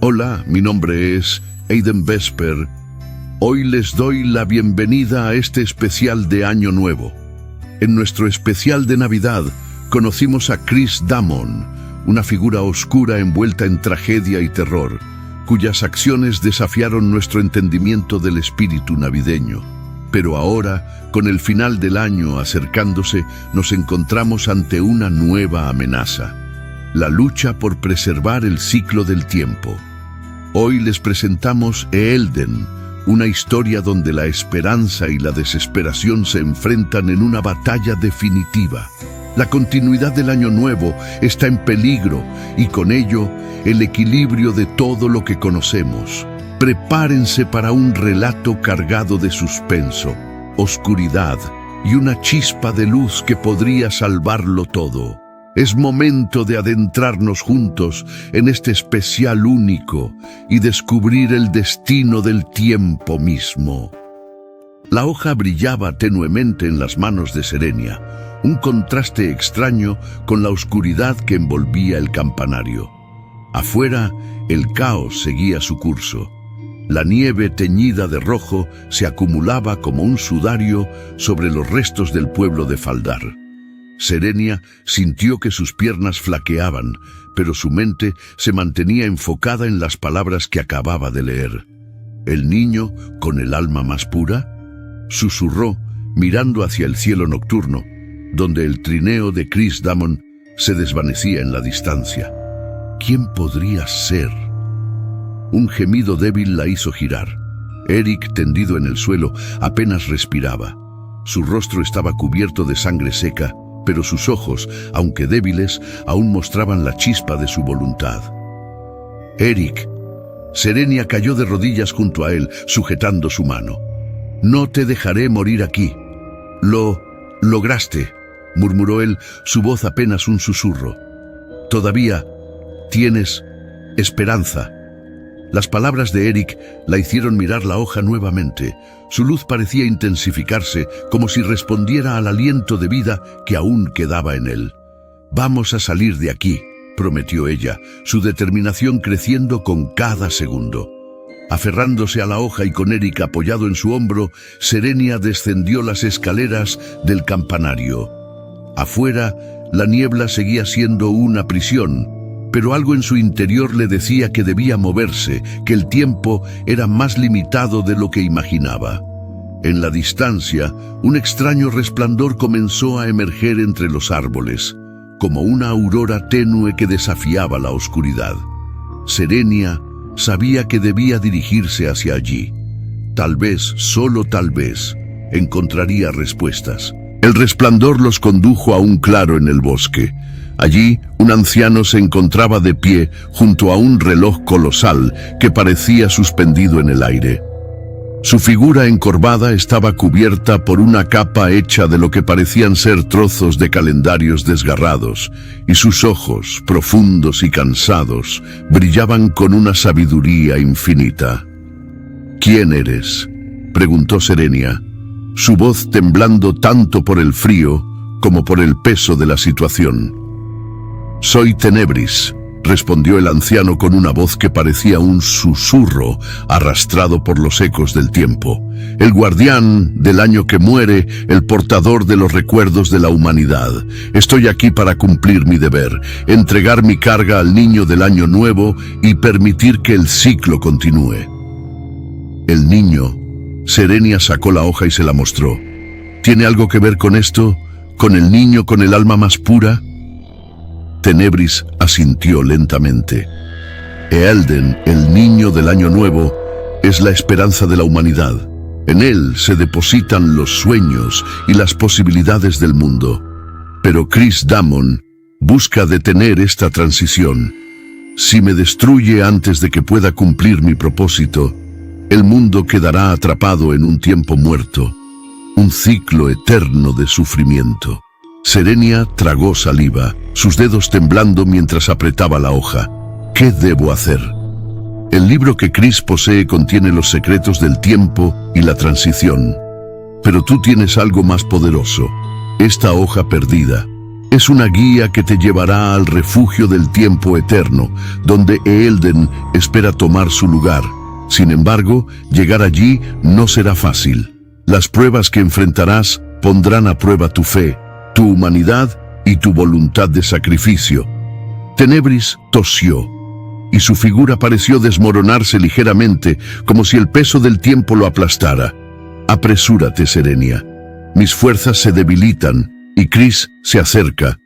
Hola, mi nombre es Aiden Vesper. Hoy les doy la bienvenida a este especial de Año Nuevo. En nuestro especial de Navidad conocimos a Chris Damon, una figura oscura envuelta en tragedia y terror, cuyas acciones desafiaron nuestro entendimiento del espíritu navideño. Pero ahora, con el final del año acercándose, nos encontramos ante una nueva amenaza: la lucha por preservar el ciclo del tiempo. Hoy les presentamos Elden, una historia donde la esperanza y la desesperación se enfrentan en una batalla definitiva. La continuidad del Año Nuevo está en peligro y con ello el equilibrio de todo lo que conocemos. Prepárense para un relato cargado de suspenso, oscuridad y una chispa de luz que podría salvarlo todo. Es momento de adentrarnos juntos en este especial único y descubrir el destino del tiempo mismo. La hoja brillaba tenuemente en las manos de Serenia, un contraste extraño con la oscuridad que envolvía el campanario. Afuera, el caos seguía su curso. La nieve teñida de rojo se acumulaba como un sudario sobre los restos del pueblo de Faldar. Serenia sintió que sus piernas flaqueaban, pero su mente se mantenía enfocada en las palabras que acababa de leer. ¿El niño con el alma más pura?, susurró, mirando hacia el cielo nocturno, donde el trineo de Chris Damon se desvanecía en la distancia. ¿Quién podría ser? Un gemido débil la hizo girar. Eric, tendido en el suelo, apenas respiraba. Su rostro estaba cubierto de sangre seca, pero sus ojos, aunque débiles, aún mostraban la chispa de su voluntad. Eric. Serenia cayó de rodillas junto a él, sujetando su mano. «No te dejaré morir aquí». «Lo lograste», murmuró él, su voz apenas un susurro. «Todavía tienes esperanza». Las palabras de Eric la hicieron mirar la hoja nuevamente. Su luz parecía intensificarse, como si respondiera al aliento de vida que aún quedaba en él. «Vamos a salir de aquí», prometió ella, su determinación creciendo con cada segundo. Aferrándose a la hoja y con Eric apoyado en su hombro, Serenia descendió las escaleras del campanario. Afuera, la niebla seguía siendo una prisión, pero algo en su interior le decía que debía moverse, que el tiempo era más limitado de lo que imaginaba. En la distancia, un extraño resplandor comenzó a emerger entre los árboles, como una aurora tenue que desafiaba la oscuridad. Serenia sabía que debía dirigirse hacia allí. Tal vez, solo tal vez, encontraría respuestas. El resplandor los condujo a un claro en el bosque. Allí, un anciano se encontraba de pie junto a un reloj colosal que parecía suspendido en el aire. Su figura encorvada estaba cubierta por una capa hecha de lo que parecían ser trozos de calendarios desgarrados, y sus ojos, profundos y cansados, brillaban con una sabiduría infinita. «¿Quién eres?», preguntó Serenia, su voz temblando tanto por el frío como por el peso de la situación. «Soy Tenebris», respondió el anciano con una voz que parecía un susurro arrastrado por los ecos del tiempo. «El guardián del año que muere, el portador de los recuerdos de la humanidad. Estoy aquí para cumplir mi deber, entregar mi carga al niño del año nuevo y permitir que el ciclo continúe». El niño. Serenia sacó la hoja y se la mostró. «¿Tiene algo que ver con esto? ¿Con el niño con el alma más pura?». Tenebris asintió lentamente. Elden, el niño del año nuevo, es la esperanza de la humanidad. En él se depositan los sueños y las posibilidades del mundo. Pero Chris Damon busca detener esta transición. Si me destruye antes de que pueda cumplir mi propósito, el mundo quedará atrapado en un tiempo muerto, un ciclo eterno de sufrimiento. Serenia tragó saliva, sus dedos temblando mientras apretaba la hoja. ¿Qué debo hacer? El libro que Chris posee contiene los secretos del tiempo y la transición. Pero tú tienes algo más poderoso, esta hoja perdida. Es una guía que te llevará al refugio del tiempo eterno, donde Eälden espera tomar su lugar. Sin embargo, llegar allí no será fácil. Las pruebas que enfrentarás pondrán a prueba tu fe, tu humanidad y tu voluntad de sacrificio. Tenebris tosió, y su figura pareció desmoronarse ligeramente, como si el peso del tiempo lo aplastara. Apresúrate, Serenia. Mis fuerzas se debilitan, y Chris se acerca.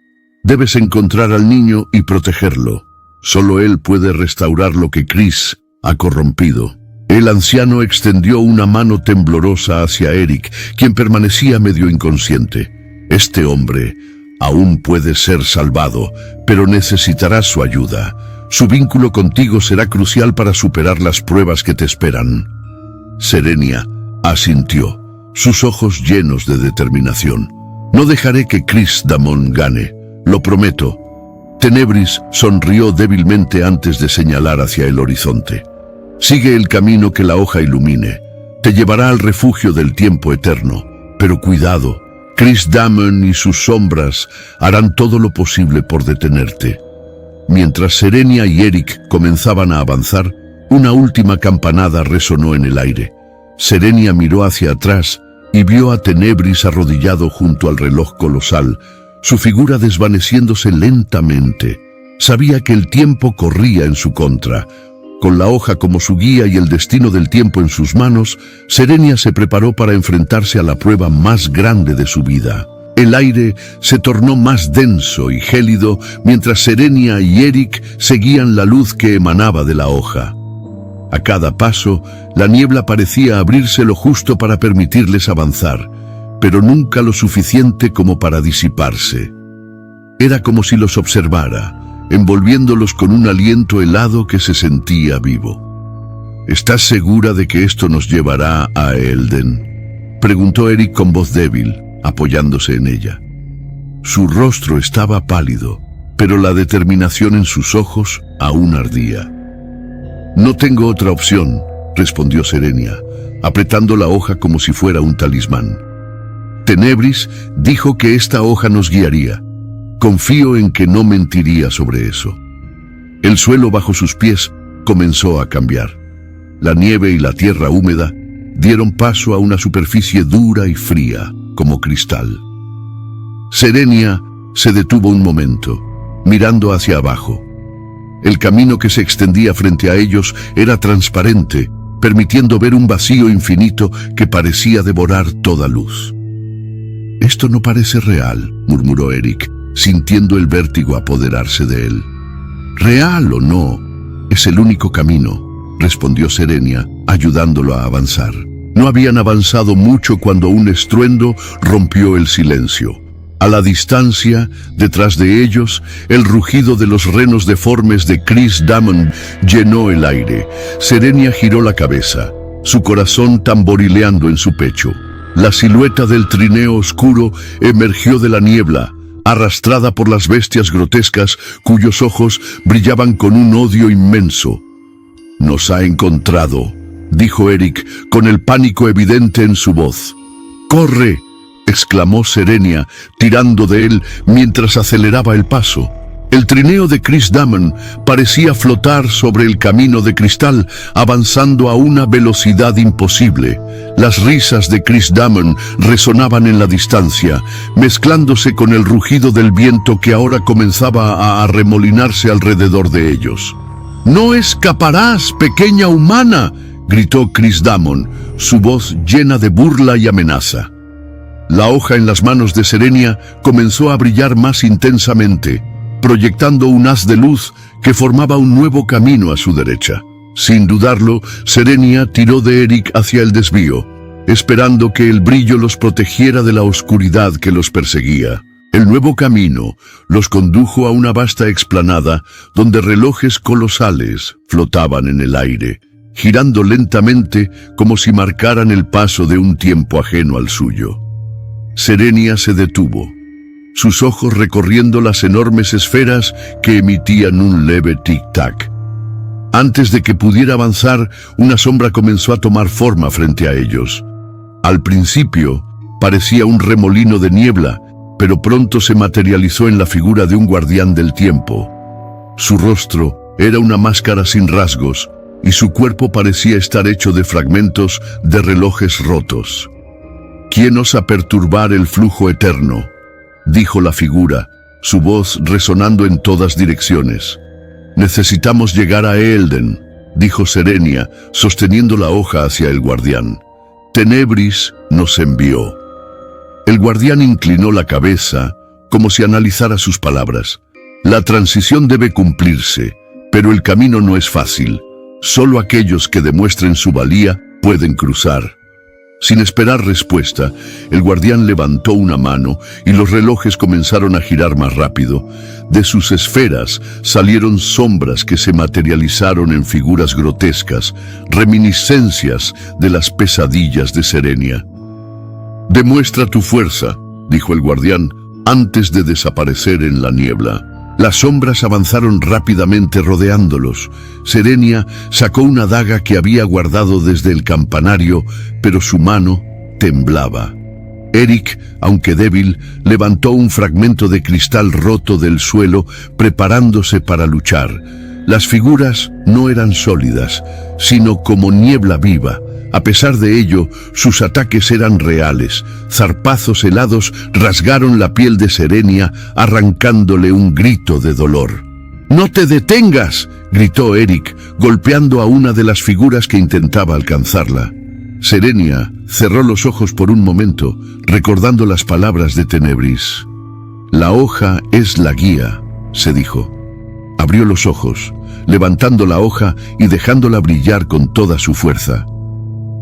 Debes encontrar al niño y protegerlo. Solo él puede restaurar lo que Chris ha corrompido. El anciano extendió una mano temblorosa hacia Eric, quien permanecía medio inconsciente. Este hombre aún puede ser salvado, pero necesitarás su ayuda. Su vínculo contigo será crucial para superar las pruebas que te esperan. Serenia asintió, sus ojos llenos de determinación. No dejaré que Chris Damon gane, lo prometo. Tenebris sonrió débilmente antes de señalar hacia el horizonte. Sigue el camino que la hoja ilumine. Te llevará al refugio del tiempo eterno. Pero cuidado, Chris Damon y sus sombras harán todo lo posible por detenerte. Mientras Serenia y Eric comenzaban a avanzar, una última campanada resonó en el aire. Serenia miró hacia atrás y vio a Tenebris arrodillado junto al reloj colosal, su figura desvaneciéndose lentamente. Sabía que el tiempo corría en su contra. Con la hoja como su guía y el destino del tiempo en sus manos, Serenia se preparó para enfrentarse a la prueba más grande de su vida. El aire se tornó más denso y gélido mientras Serenia y Eric seguían la luz que emanaba de la hoja. A cada paso, la niebla parecía abrirse lo justo para permitirles avanzar, pero nunca lo suficiente como para disiparse. Era como si los observara, envolviéndolos con un aliento helado que se sentía vivo. ¿Estás segura de que esto nos llevará a Eälden?, preguntó Eric con voz débil, apoyándose en ella. Su rostro estaba pálido, pero la determinación en sus ojos aún ardía. No tengo otra opción, respondió Serenia, apretando la hoja como si fuera un talismán. Tenebris dijo que esta hoja nos guiaría. Confío en que no mentiría sobre eso. El suelo bajo sus pies comenzó a cambiar. La nieve y la tierra húmeda dieron paso a una superficie dura y fría, como cristal. Serenia se detuvo un momento, mirando hacia abajo. El camino que se extendía frente a ellos era transparente, permitiendo ver un vacío infinito que parecía devorar toda luz. «Esto no parece real», murmuró Eric, sintiendo el vértigo apoderarse de él. «Real o no, es el único camino», respondió Serenia, ayudándolo a avanzar. No habían avanzado mucho cuando un estruendo rompió el silencio. A la distancia, detrás de ellos, el rugido de los renos deformes de Chris Damon llenó el aire. Serenia giró la cabeza, su corazón tamborileando en su pecho. La silueta del trineo oscuro emergió de la niebla, arrastrada por las bestias grotescas cuyos ojos brillaban con un odio inmenso. «Nos ha encontrado», dijo Eric, con el pánico evidente en su voz. «¡Corre!», exclamó Serenia, tirando de él mientras aceleraba el paso. El trineo de Chris Damon parecía flotar sobre el camino de cristal, avanzando a una velocidad imposible. Las risas de Chris Damon resonaban en la distancia, mezclándose con el rugido del viento que ahora comenzaba a arremolinarse alrededor de ellos. «¡No escaparás, pequeña humana!», gritó Chris Damon, su voz llena de burla y amenaza. La hoja en las manos de Serenia comenzó a brillar más intensamente, proyectando un haz de luz que formaba un nuevo camino a su derecha. Sin dudarlo, Serenia tiró de Eric hacia el desvío, esperando que el brillo los protegiera de la oscuridad que los perseguía. El nuevo camino los condujo a una vasta explanada donde relojes colosales flotaban en el aire, girando lentamente como si marcaran el paso de un tiempo ajeno al suyo. Serenia se detuvo, sus ojos recorriendo las enormes esferas que emitían un leve tic-tac. Antes de que pudiera avanzar, una sombra comenzó a tomar forma frente a ellos. Al principio, parecía un remolino de niebla, pero pronto se materializó en la figura de un guardián del tiempo. Su rostro era una máscara sin rasgos, y su cuerpo parecía estar hecho de fragmentos de relojes rotos. «¿Quién osa perturbar el flujo eterno?», dijo la figura, su voz resonando en todas direcciones. «Necesitamos llegar a Eelden», dijo Serenia, sosteniendo la hoja hacia el guardián. «Tenebris nos envió». El guardián inclinó la cabeza, como si analizara sus palabras. «La transición debe cumplirse, pero el camino no es fácil. Solo aquellos que demuestren su valía pueden cruzar». Sin esperar respuesta, el guardián levantó una mano y los relojes comenzaron a girar más rápido. De sus esferas salieron sombras que se materializaron en figuras grotescas, reminiscencias de las pesadillas de Serenia. «Demuestra tu fuerza», dijo el guardián, antes de desaparecer en la niebla. Las sombras avanzaron rápidamente rodeándolos. Serenia sacó una daga que había guardado desde el campanario, pero su mano temblaba. Eric, aunque débil, levantó un fragmento de cristal roto del suelo, preparándose para luchar. Las figuras no eran sólidas, sino como niebla viva. A pesar de ello, sus ataques eran reales. Zarpazos helados rasgaron la piel de Serenia, arrancándole un grito de dolor. «¡No te detengas!», gritó Eric, golpeando a una de las figuras que intentaba alcanzarla. Serenia cerró los ojos por un momento, recordando las palabras de Tenebris. «La hoja es la guía», se dijo. Abrió los ojos, levantando la hoja y dejándola brillar con toda su fuerza.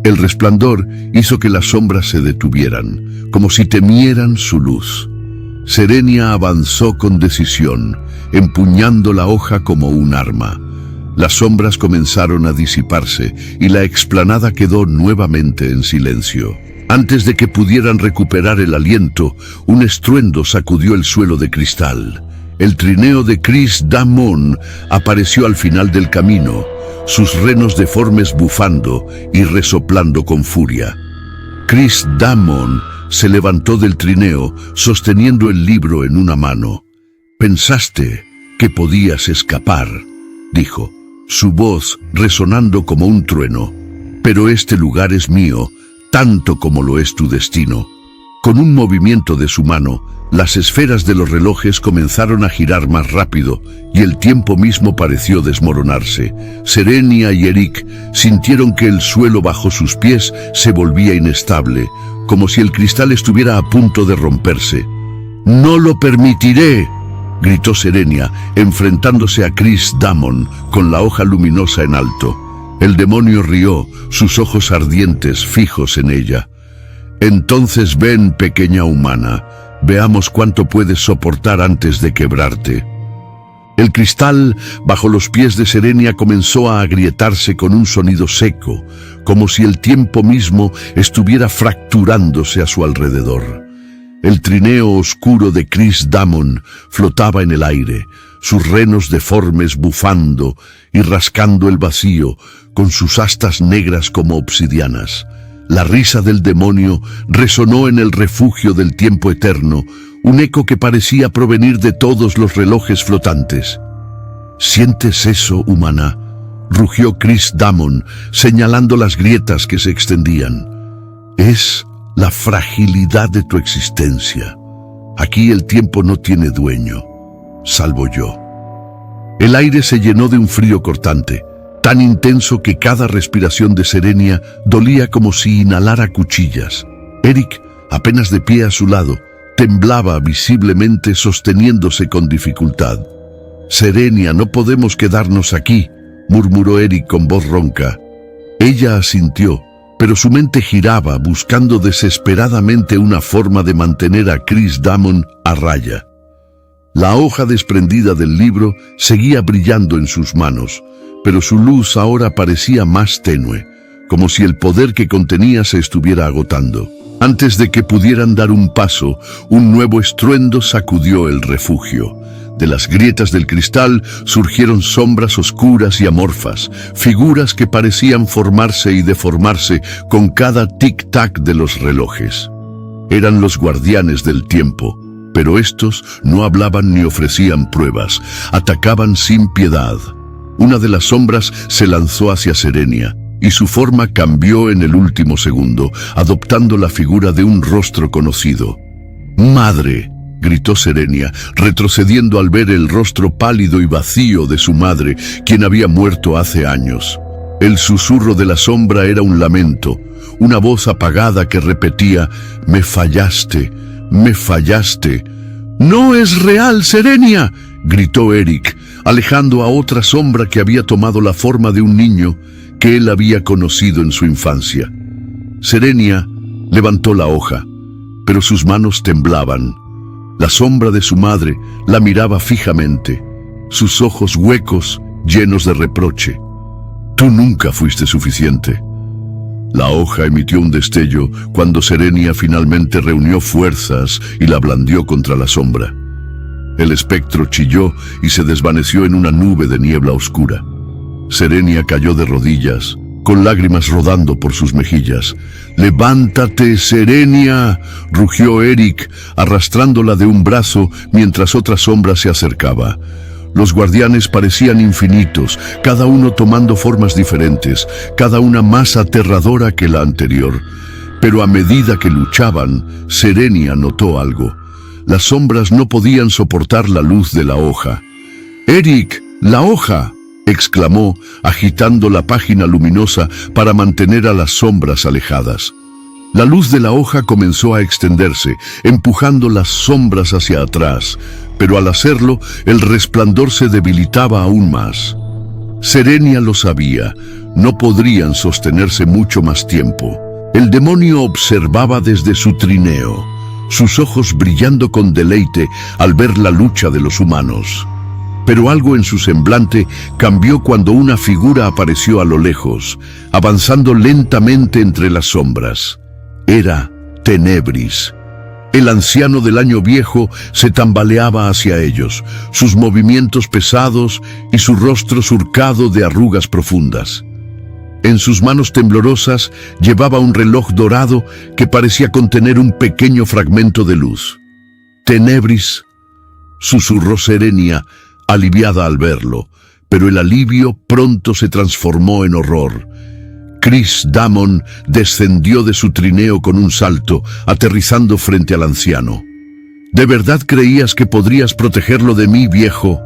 El resplandor hizo que las sombras se detuvieran, como si temieran su luz. Serenia avanzó con decisión, empuñando la hoja como un arma. Las sombras comenzaron a disiparse y la explanada quedó nuevamente en silencio. Antes de que pudieran recuperar el aliento, un estruendo sacudió el suelo de cristal. El trineo de Chris Damon apareció al final del camino, sus renos deformes bufando y resoplando con furia. Chris Damon se levantó del trineo, sosteniendo el libro en una mano. «Pensaste que podías escapar», dijo, su voz resonando como un trueno. «Pero este lugar es mío, tanto como lo es tu destino». Con un movimiento de su mano, las esferas de los relojes comenzaron a girar más rápido y el tiempo mismo pareció desmoronarse. Serenia y Eric sintieron que el suelo bajo sus pies se volvía inestable, como si el cristal estuviera a punto de romperse. «¡No lo permitiré!», gritó Serenia, enfrentándose a Chris Damon con la hoja luminosa en alto. El demonio rió, sus ojos ardientes fijos en ella. «Entonces ven, pequeña humana, veamos cuánto puedes soportar antes de quebrarte». El cristal bajo los pies de Serenia comenzó a agrietarse con un sonido seco, como si el tiempo mismo estuviera fracturándose a su alrededor. El trineo oscuro de Chris Damon flotaba en el aire, sus renos deformes bufando y rascando el vacío con sus astas negras como obsidianas. La risa del demonio resonó en el refugio del tiempo eterno, un eco que parecía provenir de todos los relojes flotantes. «¿Sientes eso, humana?», rugió Chris Damon, señalando las grietas que se extendían. «Es la fragilidad de tu existencia. Aquí el tiempo no tiene dueño, salvo yo». El aire se llenó de un frío cortante, tan intenso que cada respiración de Serenia dolía como si inhalara cuchillas. Eric, apenas de pie a su lado, temblaba visiblemente, sosteniéndose con dificultad. «Serenia, no podemos quedarnos aquí», murmuró Eric con voz ronca. Ella asintió, pero su mente giraba buscando desesperadamente una forma de mantener a Chris Damon a raya. La hoja desprendida del libro seguía brillando en sus manos, pero su luz ahora parecía más tenue, como si el poder que contenía se estuviera agotando. Antes de que pudieran dar un paso, un nuevo estruendo sacudió el refugio. De las grietas del cristal surgieron sombras oscuras y amorfas, figuras que parecían formarse y deformarse con cada tic-tac de los relojes. Eran los guardianes del tiempo, Pero estos no hablaban ni ofrecían pruebas, atacaban sin piedad. Una de las sombras se lanzó hacia Serenia, y su forma cambió en el último segundo, adoptando la figura de un rostro conocido. «¡Madre!», gritó Serenia, retrocediendo al ver el rostro pálido y vacío de su madre, quien había muerto hace años. El susurro de la sombra era un lamento, una voz apagada que repetía: «Me fallaste, me fallaste». «¡No es real, Serenia!», gritó Eric, alejando a otra sombra que había tomado la forma de un niño que él había conocido en su infancia. Serenia levantó la hoja, pero sus manos temblaban. La sombra de su madre la miraba fijamente, sus ojos huecos, llenos de reproche. «Tú nunca fuiste suficiente». La hoja emitió un destello cuando Serenia finalmente reunió fuerzas y la blandió contra la sombra. El espectro chilló y se desvaneció en una nube de niebla oscura. Serenia cayó de rodillas, con lágrimas rodando por sus mejillas. «¡Levántate, Serenia!», rugió Eric, arrastrándola de un brazo mientras otra sombra se acercaba. Los guardianes parecían infinitos, cada uno tomando formas diferentes, cada una más aterradora que la anterior. Pero a medida que luchaban, Serenia notó algo. Las sombras no podían soportar la luz de la hoja. «¡Eric, la hoja!», exclamó, agitando la página luminosa para mantener a las sombras alejadas. La luz de la hoja comenzó a extenderse, empujando las sombras hacia atrás, pero al hacerlo, el resplandor se debilitaba aún más. Serenia lo sabía, no podrían sostenerse mucho más tiempo. El demonio observaba desde su trineo, sus ojos brillando con deleite al ver la lucha de los humanos. Pero algo en su semblante cambió cuando una figura apareció a lo lejos, avanzando lentamente entre las sombras. Era Tenebris. El anciano del año viejo se tambaleaba hacia ellos, sus movimientos pesados y su rostro surcado de arrugas profundas. En sus manos temblorosas llevaba un reloj dorado que parecía contener un pequeño fragmento de luz. «Tenebris», susurró Serenia, aliviada al verlo, pero el alivio pronto se transformó en horror. Chris Damon descendió de su trineo con un salto, aterrizando frente al anciano. «¿De verdad creías que podrías protegerlo de mí, viejo?»,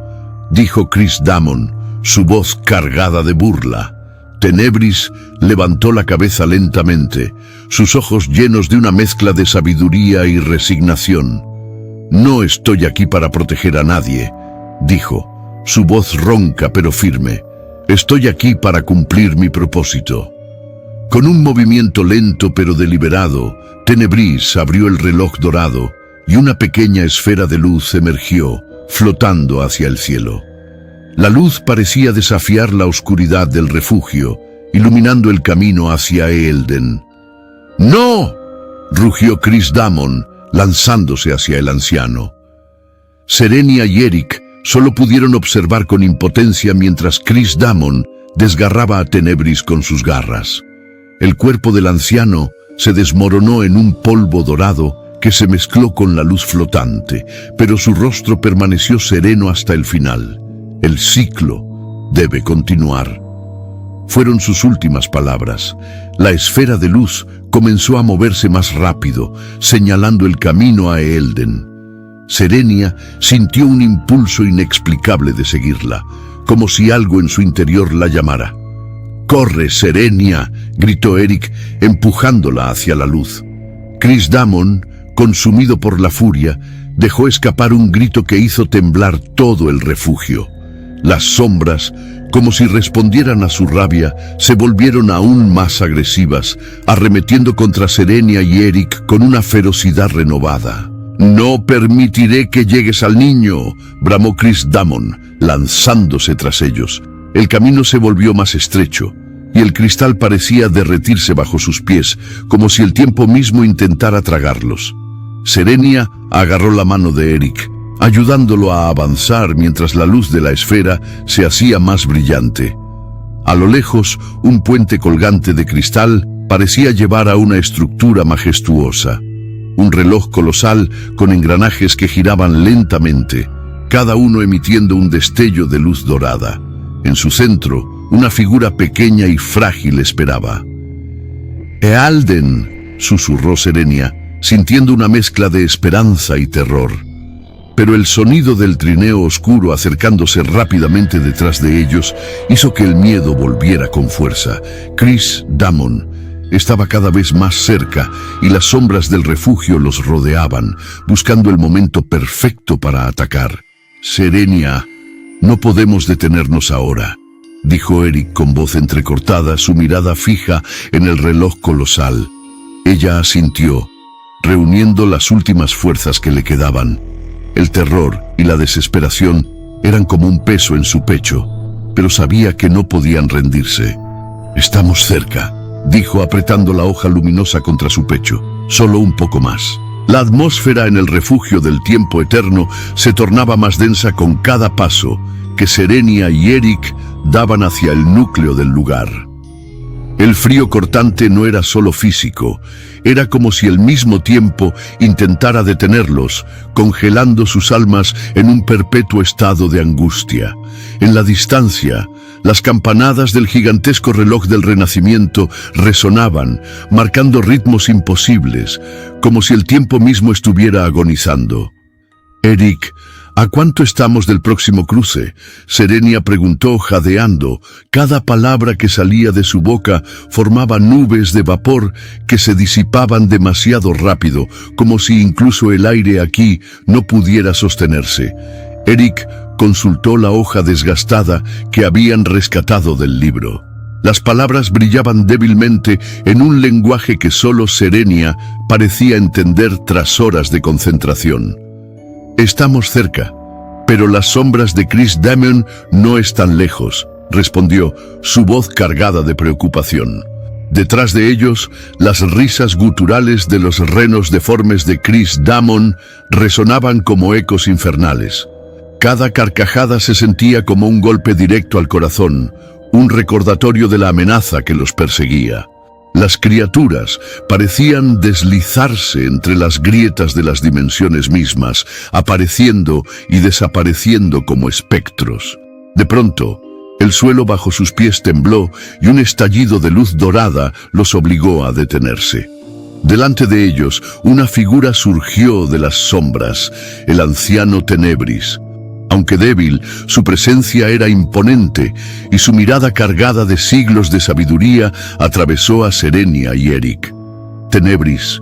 dijo Chris Damon, su voz cargada de burla. Tenebris levantó la cabeza lentamente, sus ojos llenos de una mezcla de sabiduría y resignación. «No estoy aquí para proteger a nadie», dijo, su voz ronca pero firme. «Estoy aquí para cumplir mi propósito». Con un movimiento lento pero deliberado, Tenebris abrió el reloj dorado y una pequeña esfera de luz emergió, flotando hacia el cielo. La luz parecía desafiar la oscuridad del refugio, iluminando el camino hacia Eelden. «¡No!», rugió Chris Damon, lanzándose hacia el anciano. Serenia y Eric solo pudieron observar con impotencia mientras Chris Damon desgarraba a Tenebris con sus garras. El cuerpo del anciano se desmoronó en un polvo dorado que se mezcló con la luz flotante, pero su rostro permaneció sereno hasta el final. «El ciclo debe continuar». Fueron sus últimas palabras. La esfera de luz comenzó a moverse más rápido, señalando el camino a Eelden. Serenia sintió un impulso inexplicable de seguirla, como si algo en su interior la llamara. «¡Corre, Serenia!», gritó Eric, empujándola hacia la luz. Chris Damon, consumido por la furia, dejó escapar un grito que hizo temblar todo el refugio. Las sombras, como si respondieran a su rabia, se volvieron aún más agresivas, arremetiendo contra Serenia y Eric con una ferocidad renovada. «No permitiré que llegues al niño», bramó Chris Damon, lanzándose tras ellos. El camino se volvió más estrecho, y el cristal parecía derretirse bajo sus pies, como si el tiempo mismo intentara tragarlos. Serenia agarró la mano de Eric, ayudándolo a avanzar mientras la luz de la esfera se hacía más brillante. A lo lejos, un puente colgante de cristal parecía llevar a una estructura majestuosa. un reloj colosal con engranajes que giraban lentamente, cada uno emitiendo un destello de luz dorada. En su centro, una figura pequeña y frágil esperaba. «Ealden», susurró Serenia, sintiendo una mezcla de esperanza y terror. Pero el sonido del trineo oscuro acercándose rápidamente detrás de ellos hizo que el miedo volviera con fuerza. Chris Damon estaba cada vez más cerca y las sombras del refugio los rodeaban, buscando el momento perfecto para atacar. «Serenia, no podemos detenernos ahora», dijo Eric con voz entrecortada, su mirada fija en el reloj colosal. Ella asintió, reuniendo las últimas fuerzas que le quedaban. El terror y la desesperación eran como un peso en su pecho, pero sabía que no podían rendirse. «Estamos cerca», dijo apretando la hoja luminosa contra su pecho. «Solo un poco más». La atmósfera en el refugio del tiempo eterno se tornaba más densa con cada paso que Serenia y Eric daban hacia el núcleo del lugar. El frío cortante no era solo físico, era como si el mismo tiempo intentara detenerlos, congelando sus almas en un perpetuo estado de angustia. En la distancia, las campanadas del gigantesco reloj del Renacimiento resonaban, marcando ritmos imposibles, como si el tiempo mismo estuviera agonizando. «Eric, ¿a cuánto estamos del próximo cruce?», Serenia preguntó jadeando. Cada palabra que salía de su boca formaba nubes de vapor que se disipaban demasiado rápido, como si incluso el aire aquí no pudiera sostenerse. Eric consultó la hoja desgastada que habían rescatado del libro. Las palabras brillaban débilmente en un lenguaje que solo Serenia parecía entender tras horas de concentración. «Estamos cerca, pero las sombras de Chris Damon no están lejos», respondió, su voz cargada de preocupación. Detrás de ellos, las risas guturales de los renos deformes de Chris Damon resonaban como ecos infernales. Cada carcajada se sentía como un golpe directo al corazón, un recordatorio de la amenaza que los perseguía. Las criaturas parecían deslizarse entre las grietas de las dimensiones mismas, apareciendo y desapareciendo como espectros. De pronto, el suelo bajo sus pies tembló y un estallido de luz dorada los obligó a detenerse. Delante de ellos, una figura surgió de las sombras, el anciano Tenebris. Aunque débil, su presencia era imponente y su mirada cargada de siglos de sabiduría atravesó a Serenia y Eric. «Tenebris,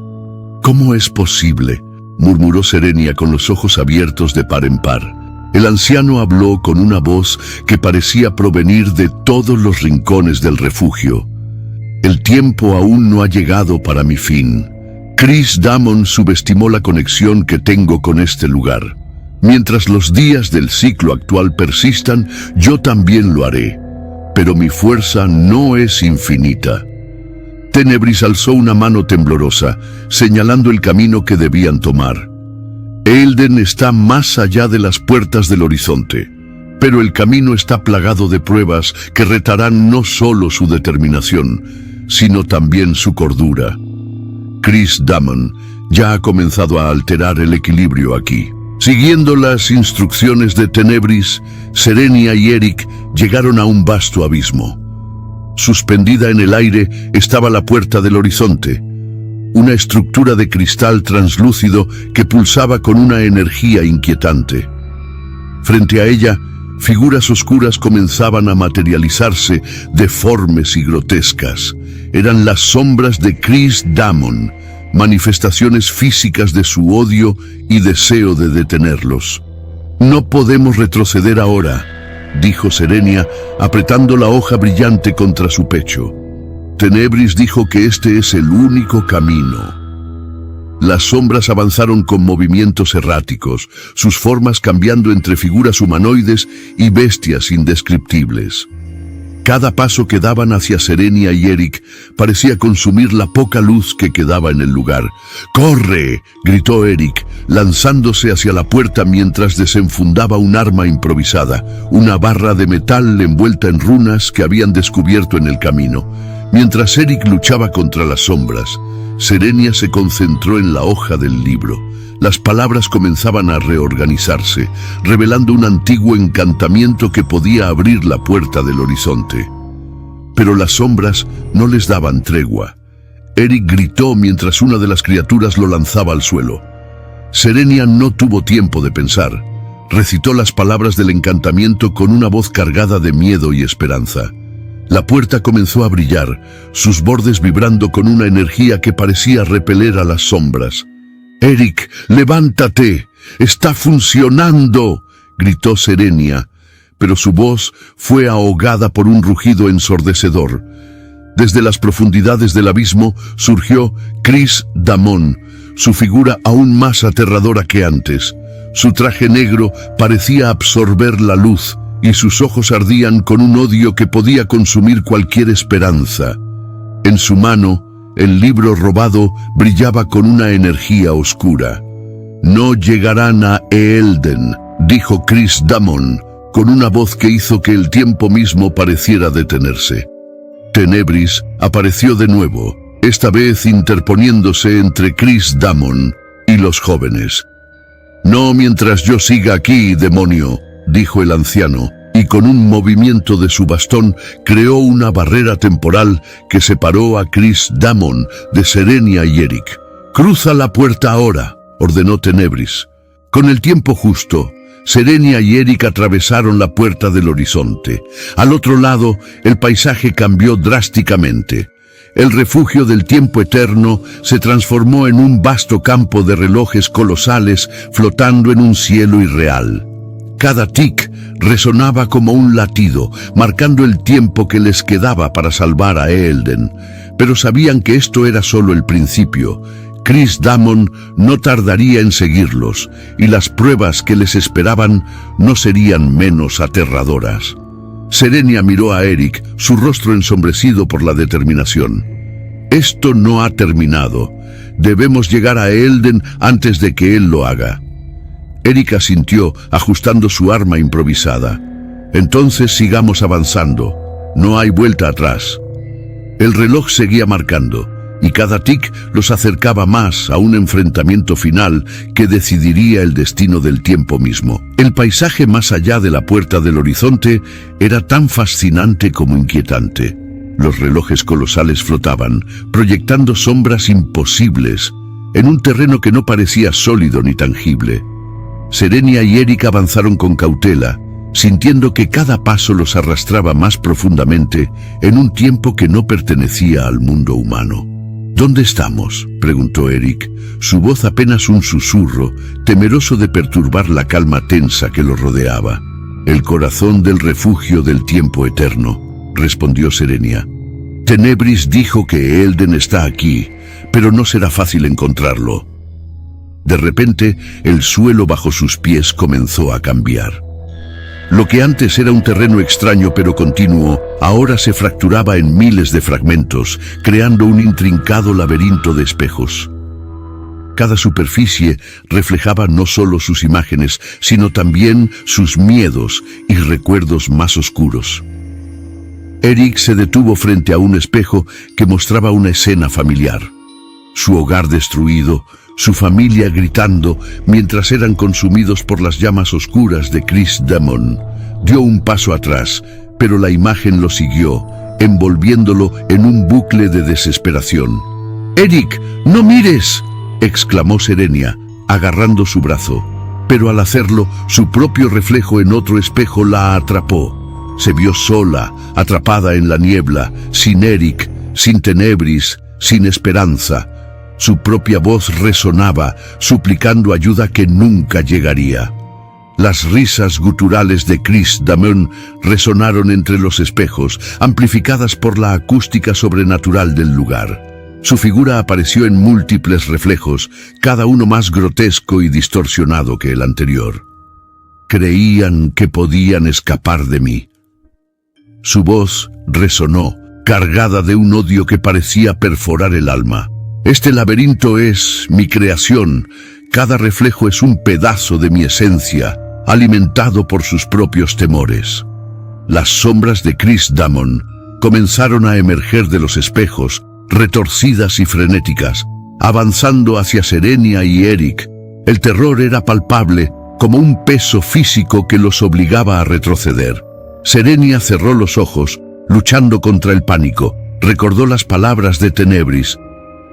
¿cómo es posible?», murmuró Serenia con los ojos abiertos de par en par. El anciano habló con una voz que parecía provenir de todos los rincones del refugio. «El tiempo aún no ha llegado para mi fin. Chris Damon subestimó la conexión que tengo con este lugar. Mientras los días del ciclo actual persistan, yo también lo haré, pero mi fuerza no es infinita». Tenebris alzó una mano temblorosa, señalando el camino que debían tomar. «Ealden está más allá de las puertas del horizonte, pero el camino está plagado de pruebas que retarán no solo su determinación, sino también su cordura. Chris Damon ya ha comenzado a alterar el equilibrio aquí». Siguiendo las instrucciones de Tenebris, Serenia y Eric llegaron a un vasto abismo. Suspendida en el aire estaba la puerta del horizonte, una estructura de cristal translúcido que pulsaba con una energía inquietante. Frente a ella, figuras oscuras comenzaban a materializarse, deformes y grotescas. Eran las sombras de Chris Damon, manifestaciones físicas de su odio y deseo de detenerlos. «No podemos retroceder ahora», dijo Serenia, apretando la hoja brillante contra su pecho. Tenebris dijo que este es el único camino. Las sombras avanzaron con movimientos erráticos, sus formas cambiando entre figuras humanoides y bestias indescriptibles. Cada paso que daban hacia Serenia y Eric parecía consumir la poca luz que quedaba en el lugar. «¡Corre!», gritó Eric, lanzándose hacia la puerta mientras desenfundaba un arma improvisada, una barra de metal envuelta en runas que habían descubierto en el camino. Mientras Eric luchaba contra las sombras, Serenia se concentró en la hoja del libro. Las palabras comenzaban a reorganizarse, revelando un antiguo encantamiento que podía abrir la puerta del horizonte. Pero las sombras no les daban tregua. Eric gritó mientras una de las criaturas lo lanzaba al suelo. Serenia no tuvo tiempo de pensar. Recitó las palabras del encantamiento con una voz cargada de miedo y esperanza. La puerta comenzó a brillar, sus bordes vibrando con una energía que parecía repeler a las sombras. «Eric, levántate, está funcionando», gritó Serenia, pero su voz fue ahogada por un rugido ensordecedor. Desde las profundidades del abismo surgió Chris Damon, su figura aún más aterradora que antes. Su traje negro parecía absorber la luz y sus ojos ardían con un odio que podía consumir cualquier esperanza. En su mano, el libro robado brillaba con una energía oscura. «No llegarán a Eelden», dijo Chris Damon, con una voz que hizo que el tiempo mismo pareciera detenerse. Tenebris apareció de nuevo, esta vez interponiéndose entre Chris Damon y los jóvenes. «No mientras yo siga aquí, demonio», dijo el anciano, y con un movimiento de su bastón creó una barrera temporal que separó a Chris Damon de Serenia y Eric. «Cruza la puerta ahora», ordenó Tenebris. Con el tiempo justo, Serenia y Eric atravesaron la puerta del horizonte. Al otro lado, el paisaje cambió drásticamente. El refugio del tiempo eterno se transformó en un vasto campo de relojes colosales flotando en un cielo irreal. Cada tic resonaba como un latido, marcando el tiempo que les quedaba para salvar a Eelden. Pero sabían que esto era solo el principio. Chris Damon no tardaría en seguirlos, y las pruebas que les esperaban no serían menos aterradoras. Serenia miró a Eric, su rostro ensombrecido por la determinación. «Esto no ha terminado. Debemos llegar a Eelden antes de que él lo haga». Eric asintió, ajustando su arma improvisada. «Entonces sigamos avanzando. No hay vuelta atrás». El reloj seguía marcando, y cada tic los acercaba más a un enfrentamiento final que decidiría el destino del tiempo mismo. El paisaje más allá de la puerta del horizonte era tan fascinante como inquietante. Los relojes colosales flotaban, proyectando sombras imposibles, en un terreno que no parecía sólido ni tangible. Serenia y Eric avanzaron con cautela, sintiendo que cada paso los arrastraba más profundamente en un tiempo que no pertenecía al mundo humano. «¿Dónde estamos?», preguntó Eric, su voz apenas un susurro, temeroso de perturbar la calma tensa que lo rodeaba. «El corazón del refugio del tiempo eterno», respondió Serenia. «Tenebris dijo que Eelden está aquí, pero no será fácil encontrarlo». De repente, el suelo bajo sus pies comenzó a cambiar. Lo que antes era un terreno extraño pero continuo, ahora se fracturaba en miles de fragmentos, creando un intrincado laberinto de espejos. Cada superficie reflejaba no solo sus imágenes, sino también sus miedos y recuerdos más oscuros. Eric se detuvo frente a un espejo que mostraba una escena familiar. Su hogar destruido, su familia gritando mientras eran consumidos por las llamas oscuras de Chris Damon. Dio un paso atrás, pero la imagen lo siguió, envolviéndolo en un bucle de desesperación. «Eric, no mires», exclamó Serenia, agarrando su brazo. Pero al hacerlo, su propio reflejo en otro espejo la atrapó. Se vio sola, atrapada en la niebla, sin Eric, sin Tenebris, sin esperanza. Su propia voz resonaba, suplicando ayuda que nunca llegaría. Las risas guturales de Chris Damon resonaron entre los espejos, amplificadas por la acústica sobrenatural del lugar. Su figura apareció en múltiples reflejos, cada uno más grotesco y distorsionado que el anterior. «Creían que podían escapar de mí». Su voz resonó, cargada de un odio que parecía perforar el alma. «Este laberinto es mi creación, cada reflejo es un pedazo de mi esencia, alimentado por sus propios temores». Las sombras de Chris Damon comenzaron a emerger de los espejos, retorcidas y frenéticas, avanzando hacia Serenia y Eric. El terror era palpable, como un peso físico que los obligaba a retroceder. Serenia cerró los ojos, luchando contra el pánico. Recordó las palabras de Tenebris: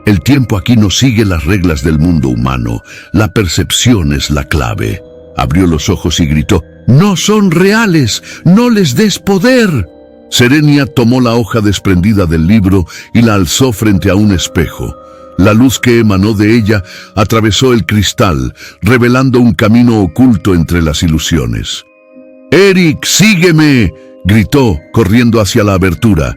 el tiempo aquí no sigue las reglas del mundo humano, la percepción es la clave. Abrió los ojos y gritó: ¡no son reales! ¡No les des poder! Serenia tomó la hoja desprendida del libro y la alzó frente a un espejo. La luz que emanó de ella atravesó el cristal, revelando un camino oculto entre las ilusiones. «Eric, sígueme», gritó, corriendo hacia la abertura.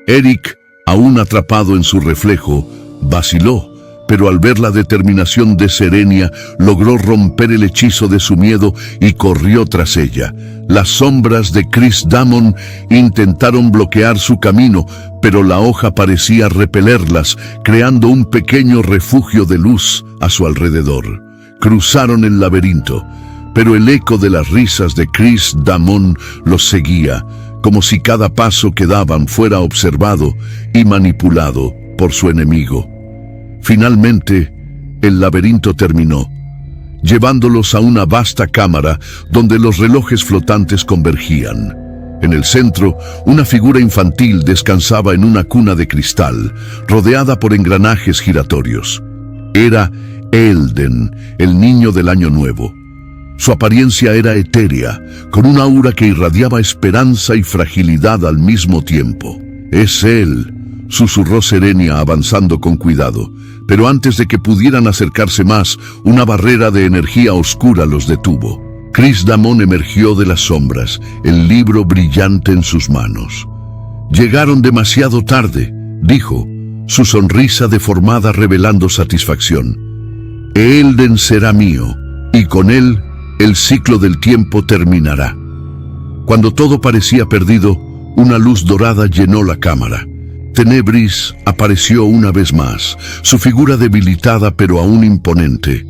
Eric, aún atrapado en su reflejo, vaciló, pero al ver la determinación de Serenia, logró romper el hechizo de su miedo y corrió tras ella. Las sombras de Chris Damon intentaron bloquear su camino, pero la hoja parecía repelerlas, creando un pequeño refugio de luz a su alrededor. Cruzaron el laberinto, pero el eco de las risas de Chris Damon los seguía, como si cada paso que daban fuera observado y manipulado por su enemigo. Finalmente, el laberinto terminó, llevándolos a una vasta cámara donde los relojes flotantes convergían. En el centro, una figura infantil descansaba en una cuna de cristal, rodeada por engranajes giratorios. Era Eälden, el niño del Año Nuevo. Su apariencia era etérea, con un aura que irradiaba esperanza y fragilidad al mismo tiempo. «Es él», susurró Serenia avanzando con cuidado, pero antes de que pudieran acercarse más, una barrera de energía oscura los detuvo. Chris Damon emergió de las sombras, el libro brillante en sus manos. «Llegaron demasiado tarde», dijo, su sonrisa deformada revelando satisfacción. «Eälden será mío, y con él el ciclo del tiempo terminará». Cuando todo parecía perdido, una luz dorada llenó la cámara. Tenebris apareció una vez más, su figura debilitada pero aún imponente.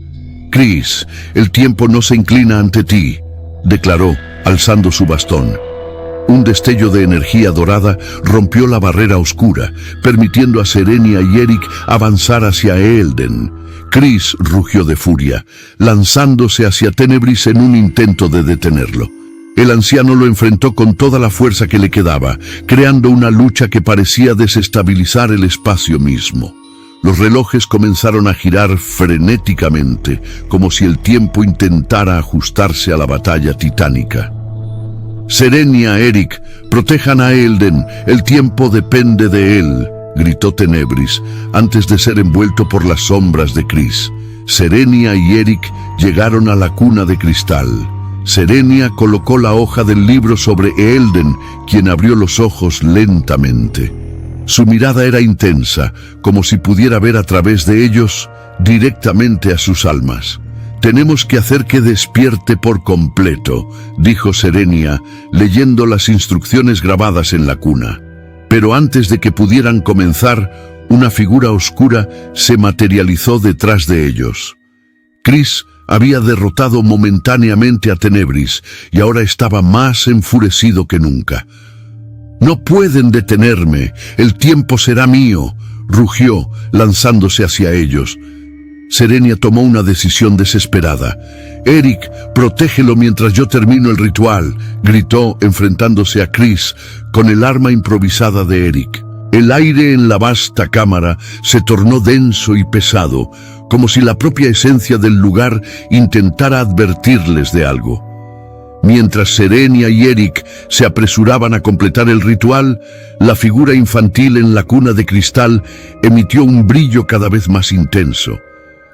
«Chris, el tiempo no se inclina ante ti», declaró, alzando su bastón. Un destello de energía dorada rompió la barrera oscura, permitiendo a Serenia y Eric avanzar hacia Eälden. Chris rugió de furia, lanzándose hacia Tenebris en un intento de detenerlo. El anciano lo enfrentó con toda la fuerza que le quedaba, creando una lucha que parecía desestabilizar el espacio mismo. Los relojes comenzaron a girar frenéticamente, como si el tiempo intentara ajustarse a la batalla titánica. «Serenia, Eric, protejan a Eälden, el tiempo depende de él», gritó Tenebris, antes de ser envuelto por las sombras de Chris. Serenia y Eric llegaron a la cuna de cristal. Serenia colocó la hoja del libro sobre Eälden, quien abrió los ojos lentamente. Su mirada era intensa, como si pudiera ver a través de ellos directamente a sus almas. «Tenemos que hacer que despierte por completo», dijo Serenia, leyendo las instrucciones grabadas en la cuna. Pero antes de que pudieran comenzar, una figura oscura se materializó detrás de ellos. Chris había derrotado momentáneamente a Tenebris y ahora estaba más enfurecido que nunca. «No pueden detenerme, el tiempo será mío», rugió, lanzándose hacia ellos. Serenia tomó una decisión desesperada. «Eric, protégelo mientras yo termino el ritual», gritó, enfrentándose a Chris con el arma improvisada de Eric. El aire en la vasta cámara se tornó denso y pesado, como si la propia esencia del lugar intentara advertirles de algo. Mientras Serenia y Eric se apresuraban a completar el ritual, la figura infantil en la cuna de cristal emitió un brillo cada vez más intenso.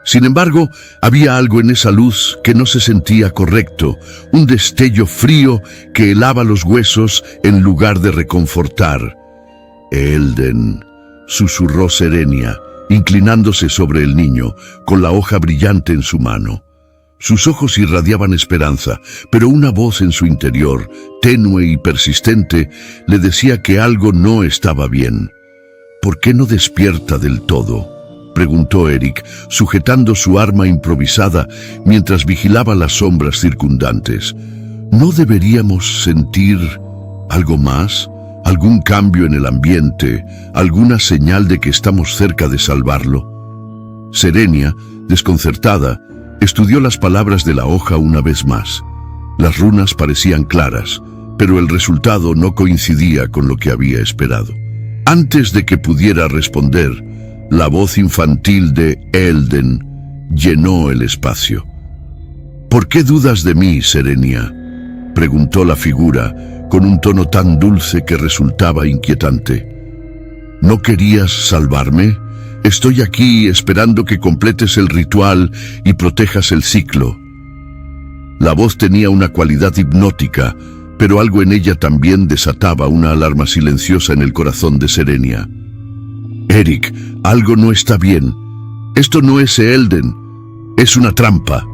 Sin embargo, había algo en esa luz que no se sentía correcto, un destello frío que helaba los huesos en lugar de reconfortar. «Eälden», susurró Serenia, inclinándose sobre el niño, con la hoja brillante en su mano. Sus ojos irradiaban esperanza, pero una voz en su interior, tenue y persistente, le decía que algo no estaba bien. «¿Por qué no despierta del todo?», preguntó Eric, sujetando su arma improvisada mientras vigilaba las sombras circundantes. «¿No deberíamos sentir algo más?», ¿Algún cambio en el ambiente? ¿Alguna señal de que estamos cerca de salvarlo? Serenia, desconcertada, estudió las palabras de la hoja una vez más. Las runas parecían claras, pero el resultado no coincidía con lo que había esperado. Antes de que pudiera responder, la voz infantil de Eälden llenó el espacio. «¿Por qué dudas de mí, Serenia?», preguntó la figura, con un tono tan dulce que resultaba inquietante. «¿No querías salvarme? Estoy aquí esperando que completes el ritual y protejas el ciclo». La voz tenía una cualidad hipnótica, pero algo en ella también desataba una alarma silenciosa en el corazón de Serenia. «Erik, algo no está bien. Esto no es Eälden, es una trampa».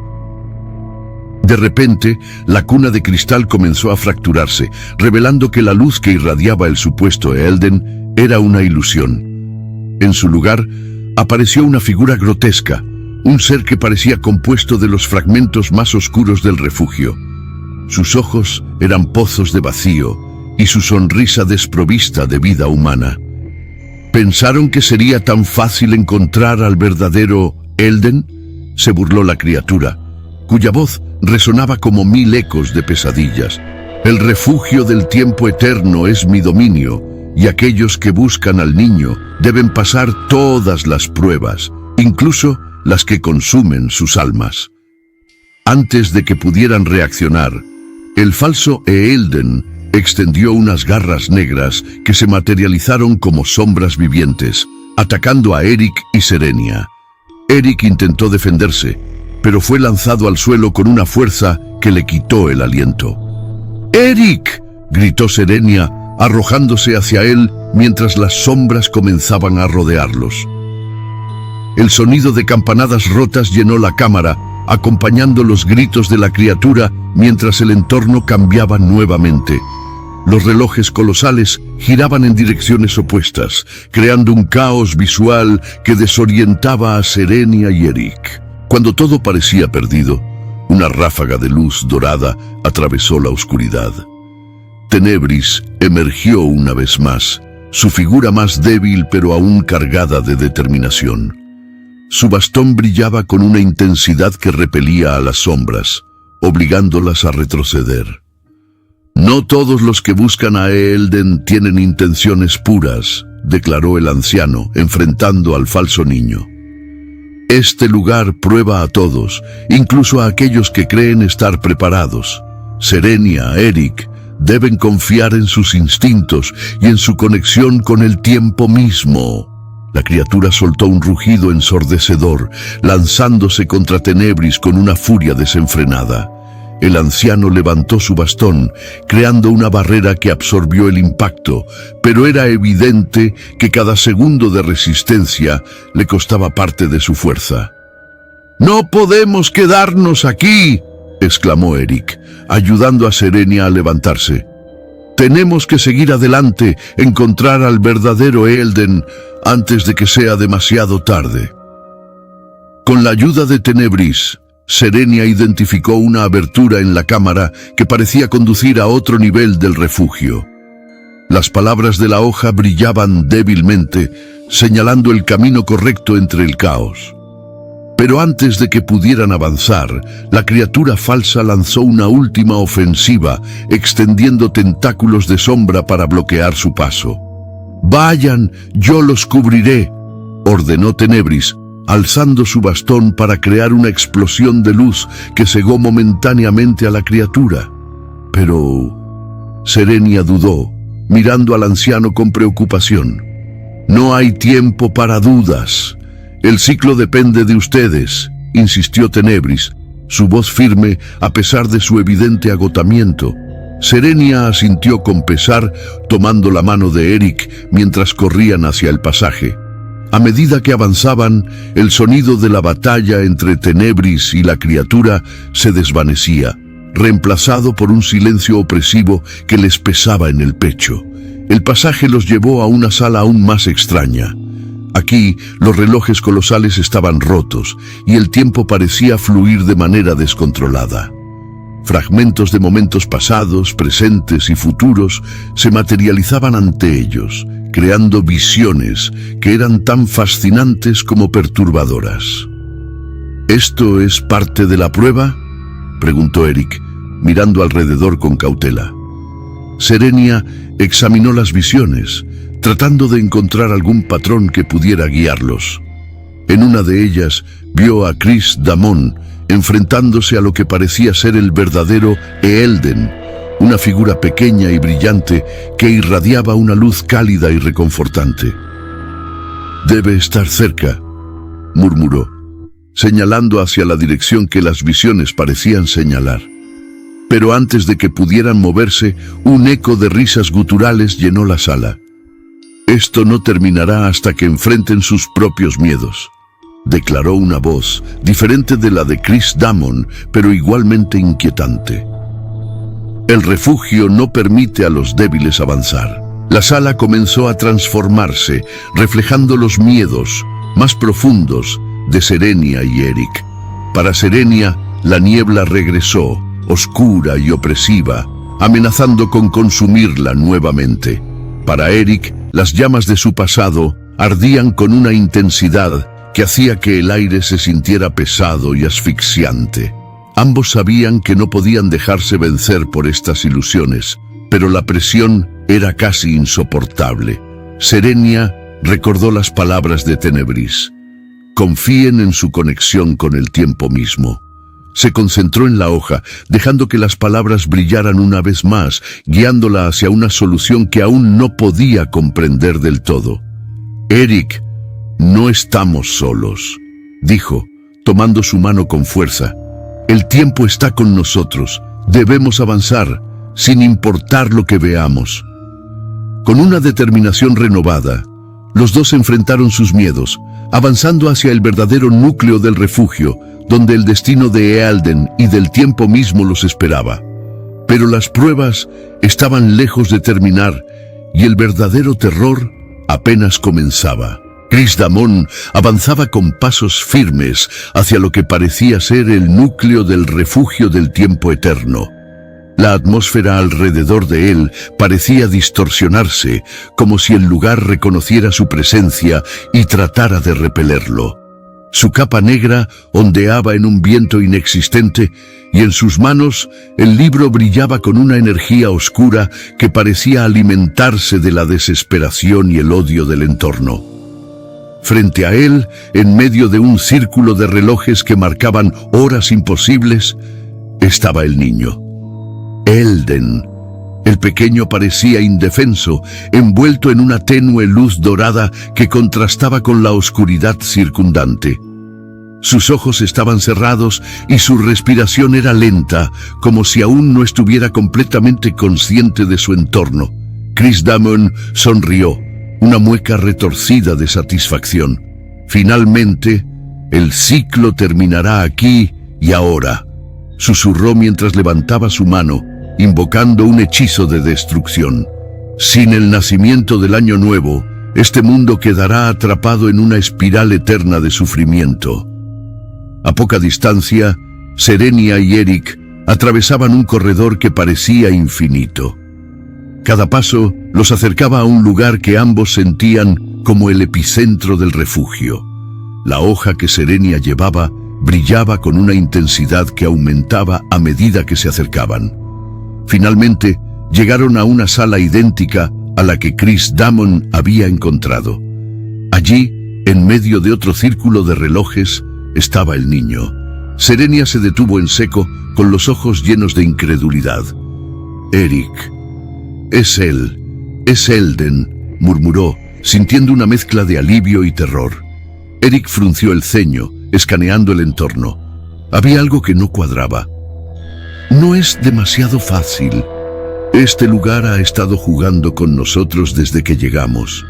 De repente, la cuna de cristal comenzó a fracturarse, revelando que la luz que irradiaba el supuesto Eälden era una ilusión. En su lugar, apareció una figura grotesca, un ser que parecía compuesto de los fragmentos más oscuros del refugio. Sus ojos eran pozos de vacío y su sonrisa desprovista de vida humana. ¿Pensaron que sería tan fácil encontrar al verdadero Eälden?, se burló la criatura, cuya voz resonaba como 1000 ecos de pesadillas. «El refugio del tiempo eterno es mi dominio, y aquellos que buscan al niño deben pasar todas las pruebas, incluso las que consumen sus almas». Antes de que pudieran reaccionar, el falso Eälden extendió unas garras negras que se materializaron como sombras vivientes, atacando a Erik y Serenia. Erik intentó defenderse, pero fue lanzado al suelo con una fuerza que le quitó el aliento. «¡Erik!», gritó Serenia, arrojándose hacia él mientras las sombras comenzaban a rodearlos. El sonido de campanadas rotas llenó la cámara, acompañando los gritos de la criatura mientras el entorno cambiaba nuevamente. Los relojes colosales giraban en direcciones opuestas, creando un caos visual que desorientaba a Serenia y Erik. Cuando todo parecía perdido, una ráfaga de luz dorada atravesó la oscuridad. Tenebris emergió una vez más, su figura más débil pero aún cargada de determinación. Su bastón brillaba con una intensidad que repelía a las sombras, obligándolas a retroceder. «No todos los que buscan a Eälden tienen intenciones puras», declaró el anciano, enfrentando al falso niño. «Este lugar prueba a todos, incluso a aquellos que creen estar preparados. Serenia, Erik, deben confiar en sus instintos y en su conexión con el tiempo mismo». La criatura soltó un rugido ensordecedor, lanzándose contra Tenebris con una furia desenfrenada. El anciano levantó su bastón, creando una barrera que absorbió el impacto, pero era evidente que cada segundo de resistencia le costaba parte de su fuerza. «¡No podemos quedarnos aquí!», exclamó Erik, ayudando a Serenia a levantarse. «Tenemos que seguir adelante, encontrar al verdadero Eälden antes de que sea demasiado tarde». Con la ayuda de Tenebris, Serenia identificó una abertura en la cámara que parecía conducir a otro nivel del refugio. Las palabras de la hoja brillaban débilmente, señalando el camino correcto entre el caos. Pero antes de que pudieran avanzar, la criatura falsa lanzó una última ofensiva, extendiendo tentáculos de sombra para bloquear su paso. «Vayan, yo los cubriré», ordenó Tenebris, alzando su bastón para crear una explosión de luz que cegó momentáneamente a la criatura. Pero Serenia dudó, mirando al anciano con preocupación. «No hay tiempo para dudas. El ciclo depende de ustedes», insistió Tenebris, su voz firme a pesar de su evidente agotamiento. Serenia asintió con pesar, tomando la mano de Erik mientras corrían hacia el pasaje. A medida que avanzaban, el sonido de la batalla entre Tenebris y la criatura se desvanecía, reemplazado por un silencio opresivo que les pesaba en el pecho. El pasaje los llevó a una sala aún más extraña. Aquí, los relojes colosales estaban rotos y el tiempo parecía fluir de manera descontrolada. Fragmentos de momentos pasados, presentes y futuros se materializaban ante ellos, creando visiones que eran tan fascinantes como perturbadoras. ¿Esto es parte de la prueba?, preguntó Eric, mirando alrededor con cautela. Serenia examinó las visiones, tratando de encontrar algún patrón que pudiera guiarlos. En una de ellas vio a Chris Damon enfrentándose a lo que parecía ser el verdadero Eelden, una figura pequeña y brillante que irradiaba una luz cálida y reconfortante. «Debe estar cerca», murmuró, señalando hacia la dirección que las visiones parecían señalar. Pero antes de que pudieran moverse, un eco de risas guturales llenó la sala. «Esto no terminará hasta que enfrenten sus propios miedos», declaró una voz, diferente de la de Chris Damon, pero igualmente inquietante. «El refugio no permite a los débiles avanzar». La sala comenzó a transformarse, reflejando los miedos más profundos de Serenia y Eric. Para Serenia, la niebla regresó, oscura y opresiva, amenazando con consumirla nuevamente. Para Eric, las llamas de su pasado ardían con una intensidad que hacía que el aire se sintiera pesado y asfixiante. Ambos sabían que no podían dejarse vencer por estas ilusiones, pero la presión era casi insoportable. Serenia recordó las palabras de Tenebris. Confíen en su conexión con el tiempo mismo. Se concentró en la hoja, dejando que las palabras brillaran una vez más, guiándola hacia una solución que aún no podía comprender del todo. «Eric, no estamos solos», dijo, tomando su mano con fuerza. «El tiempo está con nosotros. Debemos avanzar, sin importar lo que veamos». Con una determinación renovada, los dos enfrentaron sus miedos, avanzando hacia el verdadero núcleo del refugio, donde el destino de Ealden y del tiempo mismo los esperaba. Pero las pruebas estaban lejos de terminar y el verdadero terror apenas comenzaba. Chris Damon avanzaba con pasos firmes hacia lo que parecía ser el núcleo del refugio del tiempo eterno. La atmósfera alrededor de él parecía distorsionarse, como si el lugar reconociera su presencia y tratara de repelerlo. Su capa negra ondeaba en un viento inexistente y en sus manos el libro brillaba con una energía oscura que parecía alimentarse de la desesperación y el odio del entorno. Frente a él, en medio de un círculo de relojes que marcaban horas imposibles, estaba el niño. Eelden. El pequeño parecía indefenso, envuelto en una tenue luz dorada que contrastaba con la oscuridad circundante. Sus ojos estaban cerrados y su respiración era lenta, como si aún no estuviera completamente consciente de su entorno. Chris Damon sonrió, una mueca retorcida de satisfacción. Finalmente, el ciclo terminará aquí y ahora, susurró mientras levantaba su mano, invocando un hechizo de destrucción. Sin el nacimiento del año nuevo, este mundo quedará atrapado en una espiral eterna de sufrimiento. A poca distancia, Serenia y Eric atravesaban un corredor que parecía infinito. Cada paso los acercaba a un lugar que ambos sentían como el epicentro del refugio. La hoja que Serenia llevaba brillaba con una intensidad que aumentaba a medida que se acercaban. Finalmente, llegaron a una sala idéntica a la que Chris Damon había encontrado. Allí, en medio de otro círculo de relojes, estaba el niño. Serenia se detuvo en seco, con los ojos llenos de incredulidad. «Eric, es él, es Eelden», murmuró, sintiendo una mezcla de alivio y terror. Eric frunció el ceño, escaneando el entorno. Había algo que no cuadraba. «No es demasiado fácil. Este lugar ha estado jugando con nosotros desde que llegamos.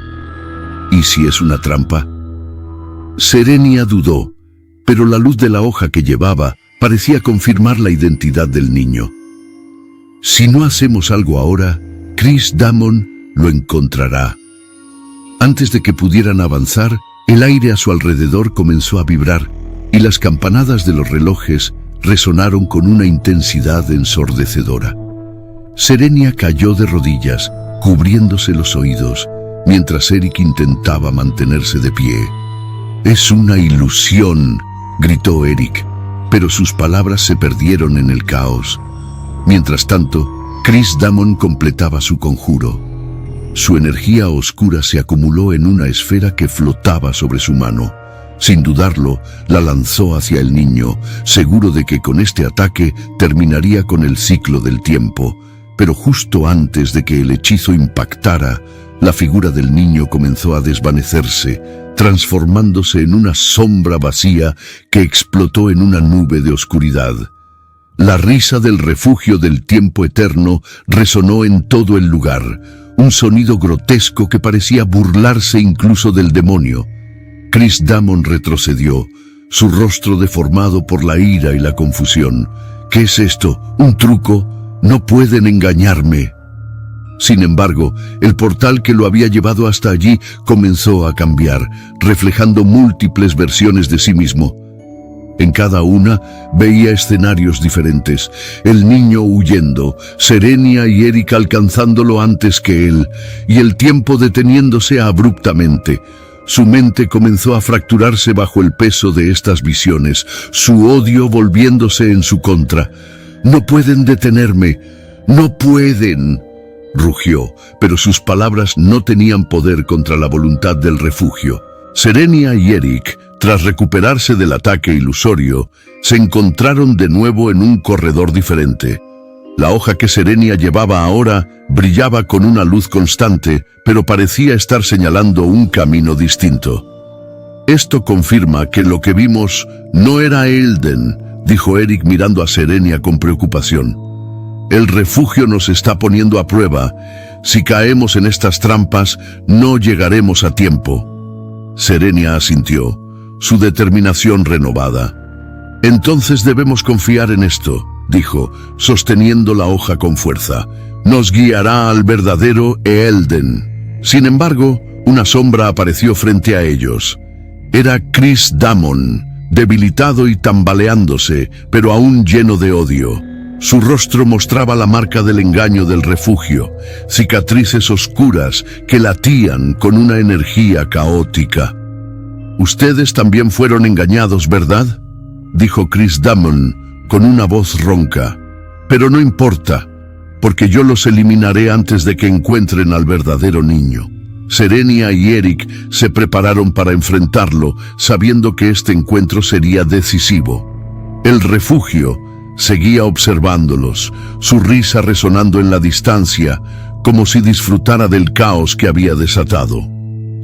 ¿Y si es una trampa?». Serenia dudó, pero la luz de la hoja que llevaba parecía confirmar la identidad del niño. «Si no hacemos algo ahora, Chris Damon lo encontrará». Antes de que pudieran avanzar, el aire a su alrededor comenzó a vibrar y las campanadas de los relojes resonaron con una intensidad ensordecedora. Serenia cayó de rodillas, cubriéndose los oídos, mientras Eric intentaba mantenerse de pie. «Es una ilusión», gritó Eric, pero sus palabras se perdieron en el caos. Mientras tanto, Chris Damon completaba su conjuro. Su energía oscura se acumuló en una esfera que flotaba sobre su mano. Sin dudarlo, la lanzó hacia el niño, seguro de que con este ataque terminaría con el ciclo del tiempo. Pero justo antes de que el hechizo impactara, la figura del niño comenzó a desvanecerse, transformándose en una sombra vacía que explotó en una nube de oscuridad. La risa del refugio del tiempo eterno resonó en todo el lugar, un sonido grotesco que parecía burlarse incluso del demonio. Chris Damon retrocedió, su rostro deformado por la ira y la confusión. «¿Qué es esto? ¿Un truco? No pueden engañarme». Sin embargo, el portal que lo había llevado hasta allí comenzó a cambiar, reflejando múltiples versiones de sí mismo. En cada una veía escenarios diferentes: el niño huyendo, Serenia y Eric alcanzándolo antes que él, y el tiempo deteniéndose abruptamente. Su mente comenzó a fracturarse bajo el peso de estas visiones, su odio volviéndose en su contra. «No pueden detenerme, no pueden», rugió, pero sus palabras no tenían poder contra la voluntad del refugio. Serenia y Eric, tras recuperarse del ataque ilusorio, se encontraron de nuevo en un corredor diferente. La hoja que Serenia llevaba ahora brillaba con una luz constante, pero parecía estar señalando un camino distinto. «Esto confirma que lo que vimos no era Elden», dijo Eric mirando a Serenia con preocupación. «El refugio nos está poniendo a prueba. Si caemos en estas trampas, no llegaremos a tiempo». Serenia asintió, su determinación renovada. «Entonces debemos confiar en esto», dijo, sosteniendo la hoja con fuerza. «Nos guiará al verdadero Elden». Sin embargo, una sombra apareció frente a ellos. Era Chris Damon, debilitado y tambaleándose, pero aún lleno de odio. Su rostro mostraba la marca del engaño del refugio, cicatrices oscuras que latían con una energía caótica. «Ustedes también fueron engañados, ¿verdad?», dijo Chris Damon con una voz ronca. «Pero no importa, porque yo los eliminaré antes de que encuentren al verdadero niño». Serenia y Eric se prepararon para enfrentarlo, sabiendo que este encuentro sería decisivo. El refugio seguía observándolos, su risa resonando en la distancia, como si disfrutara del caos que había desatado.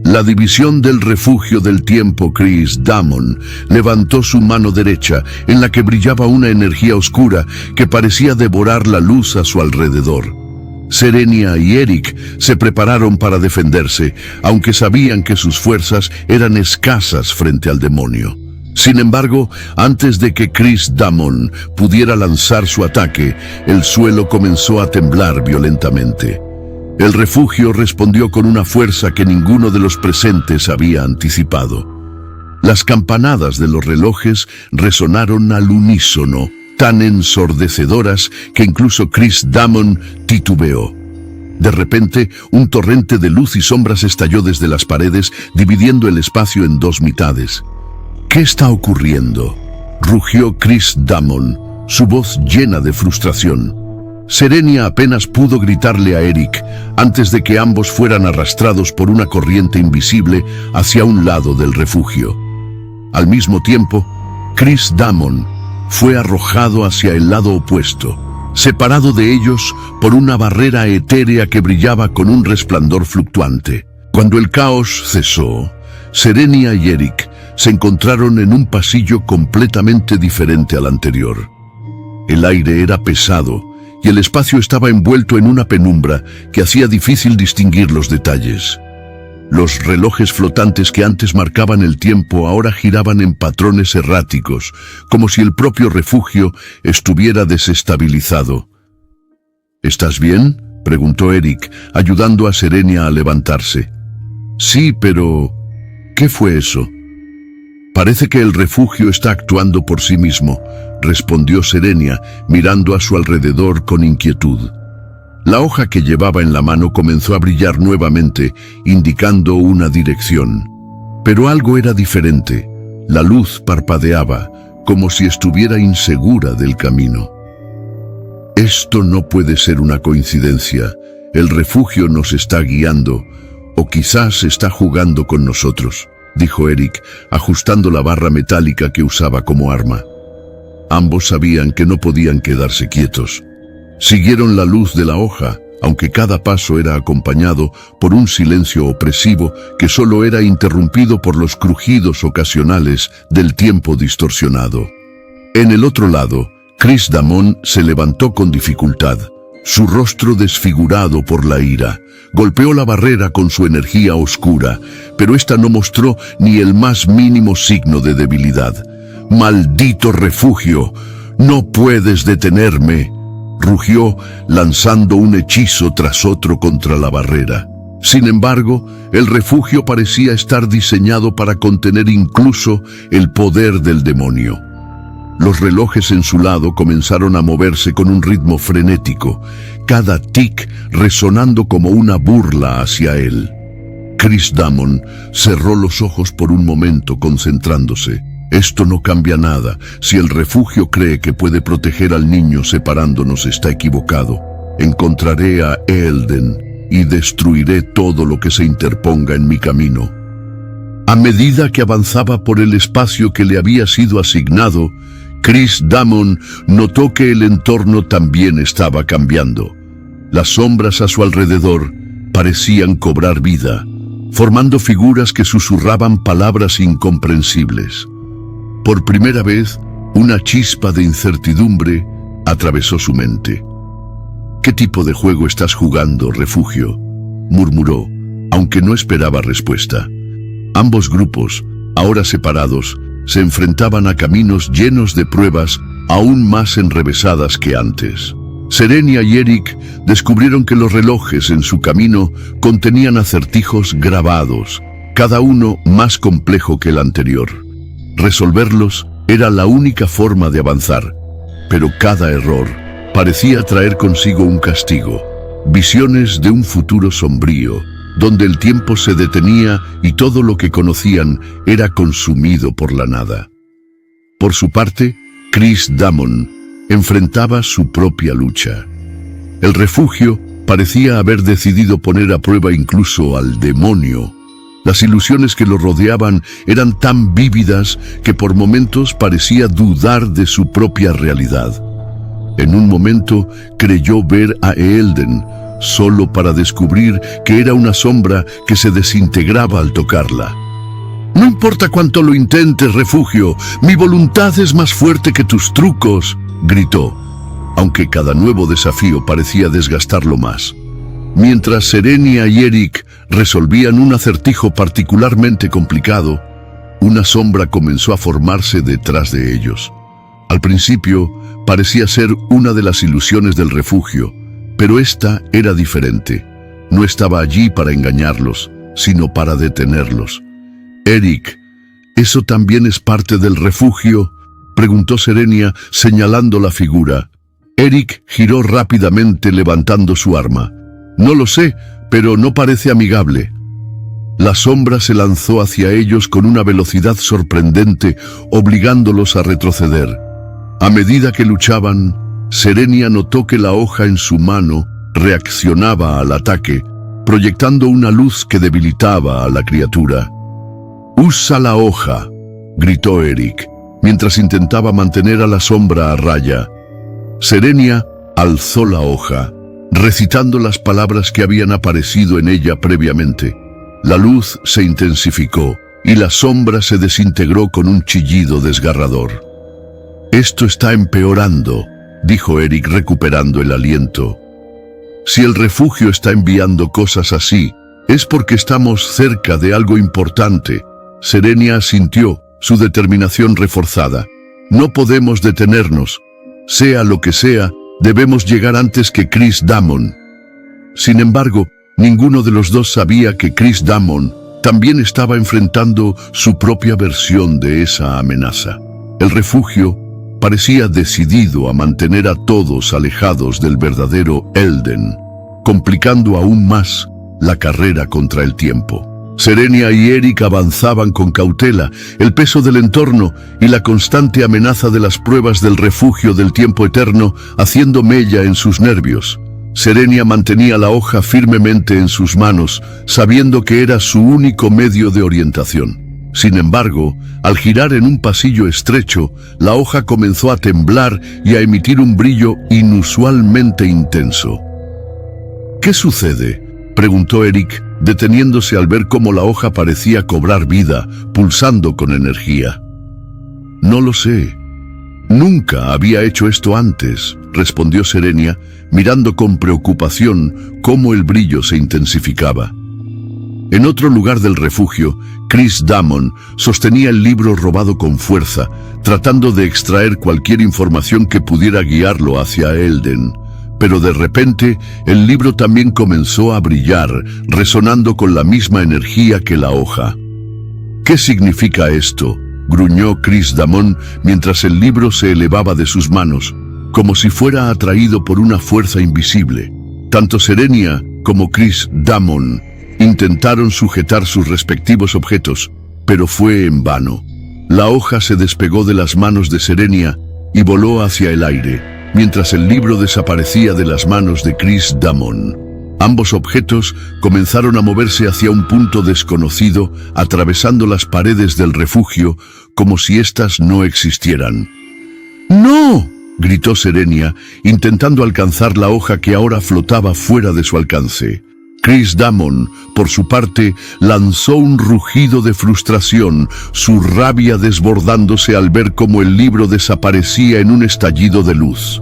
La división del refugio del tiempo, Chris Damon, levantó su mano derecha, en la que brillaba una energía oscura que parecía devorar la luz a su alrededor. Serenia y Eric se prepararon para defenderse, aunque sabían que sus fuerzas eran escasas frente al demonio. Sin embargo, antes de que Chris Damon pudiera lanzar su ataque, el suelo comenzó a temblar violentamente. El refugio respondió con una fuerza que ninguno de los presentes había anticipado. Las campanadas de los relojes resonaron al unísono, tan ensordecedoras que incluso Chris Damon titubeó. De repente, un torrente de luz y sombras estalló desde las paredes, dividiendo el espacio en dos mitades. «¿Qué está ocurriendo?», rugió Chris Damon, su voz llena de frustración. Serenia apenas pudo gritarle a Eric antes de que ambos fueran arrastrados por una corriente invisible hacia un lado del refugio. Al mismo tiempo, Chris Damon fue arrojado hacia el lado opuesto, separado de ellos por una barrera etérea que brillaba con un resplandor fluctuante. Cuando el caos cesó, Serenia y Eric se encontraron en un pasillo completamente diferente al anterior. El aire era pesado y el espacio estaba envuelto en una penumbra que hacía difícil distinguir los detalles. Los relojes flotantes que antes marcaban el tiempo ahora giraban en patrones erráticos, como si el propio refugio estuviera desestabilizado. «¿Estás bien?», preguntó Eric, ayudando a Serenia a levantarse. «Sí, pero... ¿qué fue eso?». Parece que el refugio está actuando por sí mismo, respondió Serenia, mirando a su alrededor con inquietud. La hoja que llevaba en la mano comenzó a brillar nuevamente, indicando una dirección. Pero algo era diferente. La luz parpadeaba, como si estuviera insegura del camino. Esto no puede ser una coincidencia. El refugio nos está guiando, o quizás está jugando con nosotros, dijo Eric, ajustando la barra metálica que usaba como arma. Ambos sabían que no podían quedarse quietos. Siguieron la luz de la hoja, aunque cada paso era acompañado por un silencio opresivo que solo era interrumpido por los crujidos ocasionales del tiempo distorsionado. En el otro lado, Chris Damon se levantó con dificultad, su rostro desfigurado por la ira. Golpeó la barrera con su energía oscura, pero ésta no mostró ni el más mínimo signo de debilidad. ¡Maldito refugio! ¡No puedes detenerme!, rugió, lanzando un hechizo tras otro contra la barrera. Sin embargo, el refugio parecía estar diseñado para contener incluso el poder del demonio. Los relojes en su lado comenzaron a moverse con un ritmo frenético, cada tic resonando como una burla hacia él. Chris Damon cerró los ojos por un momento, concentrándose. Esto no cambia nada. Si el refugio cree que puede proteger al niño separándonos, está equivocado. Encontraré a Eälden y destruiré todo lo que se interponga en mi camino. A medida que avanzaba por el espacio que le había sido asignado, Chris Damon notó que el entorno también estaba cambiando. Las sombras a su alrededor parecían cobrar vida, formando figuras que susurraban palabras incomprensibles. Por primera vez, una chispa de incertidumbre atravesó su mente. «¿Qué tipo de juego estás jugando, refugio?», murmuró, aunque no esperaba respuesta. Ambos grupos, ahora separados, se enfrentaban a caminos llenos de pruebas aún más enrevesadas que antes. Serenia y Eric descubrieron que los relojes en su camino contenían acertijos grabados, cada uno más complejo que el anterior. Resolverlos era la única forma de avanzar, pero cada error parecía traer consigo un castigo, visiones de un futuro sombrío, donde el tiempo se detenía y todo lo que conocían era consumido por la nada. Por su parte, Chris Damon enfrentaba su propia lucha. El refugio parecía haber decidido poner a prueba incluso al demonio. Las ilusiones que lo rodeaban eran tan vívidas que por momentos parecía dudar de su propia realidad. En un momento creyó ver a Eälden, solo para descubrir que era una sombra que se desintegraba al tocarla. «No importa cuánto lo intentes, refugio, mi voluntad es más fuerte que tus trucos», gritó, aunque cada nuevo desafío parecía desgastarlo más. Mientras Serenia y Eric resolvían un acertijo particularmente complicado, una sombra comenzó a formarse detrás de ellos. Al principio parecía ser una de las ilusiones del refugio, pero esta era diferente. No estaba allí para engañarlos, sino para detenerlos. «Eric, ¿eso también es parte del refugio?», preguntó Serenia, señalando la figura. Eric giró rápidamente levantando su arma. «No lo sé, pero no parece amigable». La sombra se lanzó hacia ellos con una velocidad sorprendente, obligándolos a retroceder. A medida que luchaban, Serenia notó que la hoja en su mano reaccionaba al ataque, proyectando una luz que debilitaba a la criatura. «¡Usa la hoja!», gritó Eric, mientras intentaba mantener a la sombra a raya. Serenia alzó la hoja, recitando las palabras que habían aparecido en ella previamente. La luz se intensificó y la sombra se desintegró con un chillido desgarrador. «Esto está empeorando», dijo Eric recuperando el aliento. «Si el refugio está enviando cosas así, es porque estamos cerca de algo importante». Serenia asintió, su determinación reforzada. «No podemos detenernos. Sea lo que sea, debemos llegar antes que Chris Damon». Sin embargo, ninguno de los dos sabía que Chris Damon también estaba enfrentando su propia versión de esa amenaza. El refugio parecía decidido a mantener a todos alejados del verdadero Elden, complicando aún más la carrera contra el tiempo. Serenia y Eric avanzaban con cautela. El peso del entorno y la constante amenaza de las pruebas del refugio del tiempo eterno haciendo mella en sus nervios. Serenia mantenía la hoja firmemente en sus manos, sabiendo que era su único medio de orientación. Sin embargo, al girar en un pasillo estrecho, la hoja comenzó a temblar y a emitir un brillo inusualmente intenso. ¿Qué sucede?, preguntó Eric, deteniéndose al ver cómo la hoja parecía cobrar vida, pulsando con energía. No lo sé. Nunca había hecho esto antes, respondió Serenia, mirando con preocupación cómo el brillo se intensificaba. En otro lugar del refugio, Chris Damon sostenía el libro robado con fuerza, tratando de extraer cualquier información que pudiera guiarlo hacia Elden. Pero de repente, el libro también comenzó a brillar, resonando con la misma energía que la hoja. ¿Qué significa esto?, gruñó Chris Damon mientras el libro se elevaba de sus manos, como si fuera atraído por una fuerza invisible. Tanto Serenia como Chris Damon intentaron sujetar sus respectivos objetos, pero fue en vano. La hoja se despegó de las manos de Serenia y voló hacia el aire, mientras el libro desaparecía de las manos de Chris Damon. Ambos objetos comenzaron a moverse hacia un punto desconocido, atravesando las paredes del refugio como si éstas no existieran. ¡No!, gritó Serenia, intentando alcanzar la hoja que ahora flotaba fuera de su alcance. Chris Damon, por su parte, lanzó un rugido de frustración, su rabia desbordándose al ver cómo el libro desaparecía en un estallido de luz.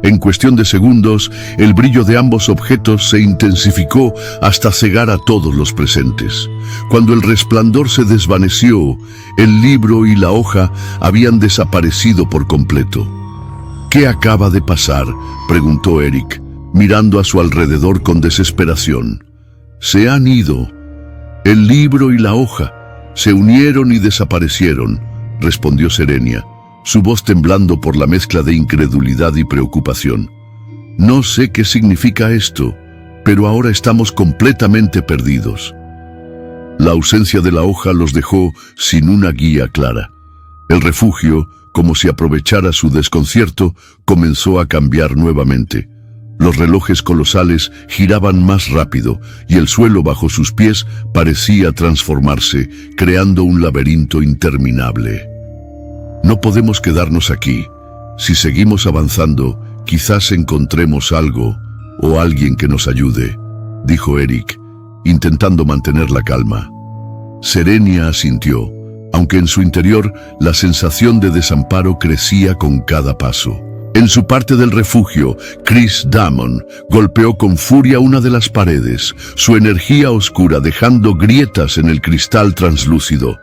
En cuestión de segundos, el brillo de ambos objetos se intensificó hasta cegar a todos los presentes. Cuando el resplandor se desvaneció, el libro y la hoja habían desaparecido por completo. ¿Qué acaba de pasar?, preguntó Eric, mirando a su alrededor con desesperación. Se han ido. El libro y la hoja se unieron y desaparecieron, respondió Serenia, su voz temblando por la mezcla de incredulidad y preocupación. No sé qué significa esto, pero ahora estamos completamente perdidos. La ausencia de la hoja los dejó sin una guía clara. El refugio, como si aprovechara su desconcierto, comenzó a cambiar nuevamente. Los relojes colosales giraban más rápido y el suelo bajo sus pies parecía transformarse, creando un laberinto interminable. No podemos quedarnos aquí. Si seguimos avanzando, quizás encontremos algo o alguien que nos ayude, dijo Eric, intentando mantener la calma. Serenia asintió, aunque en su interior la sensación de desamparo crecía con cada paso. En su parte del refugio, Chris Damon golpeó con furia una de las paredes, su energía oscura dejando grietas en el cristal translúcido.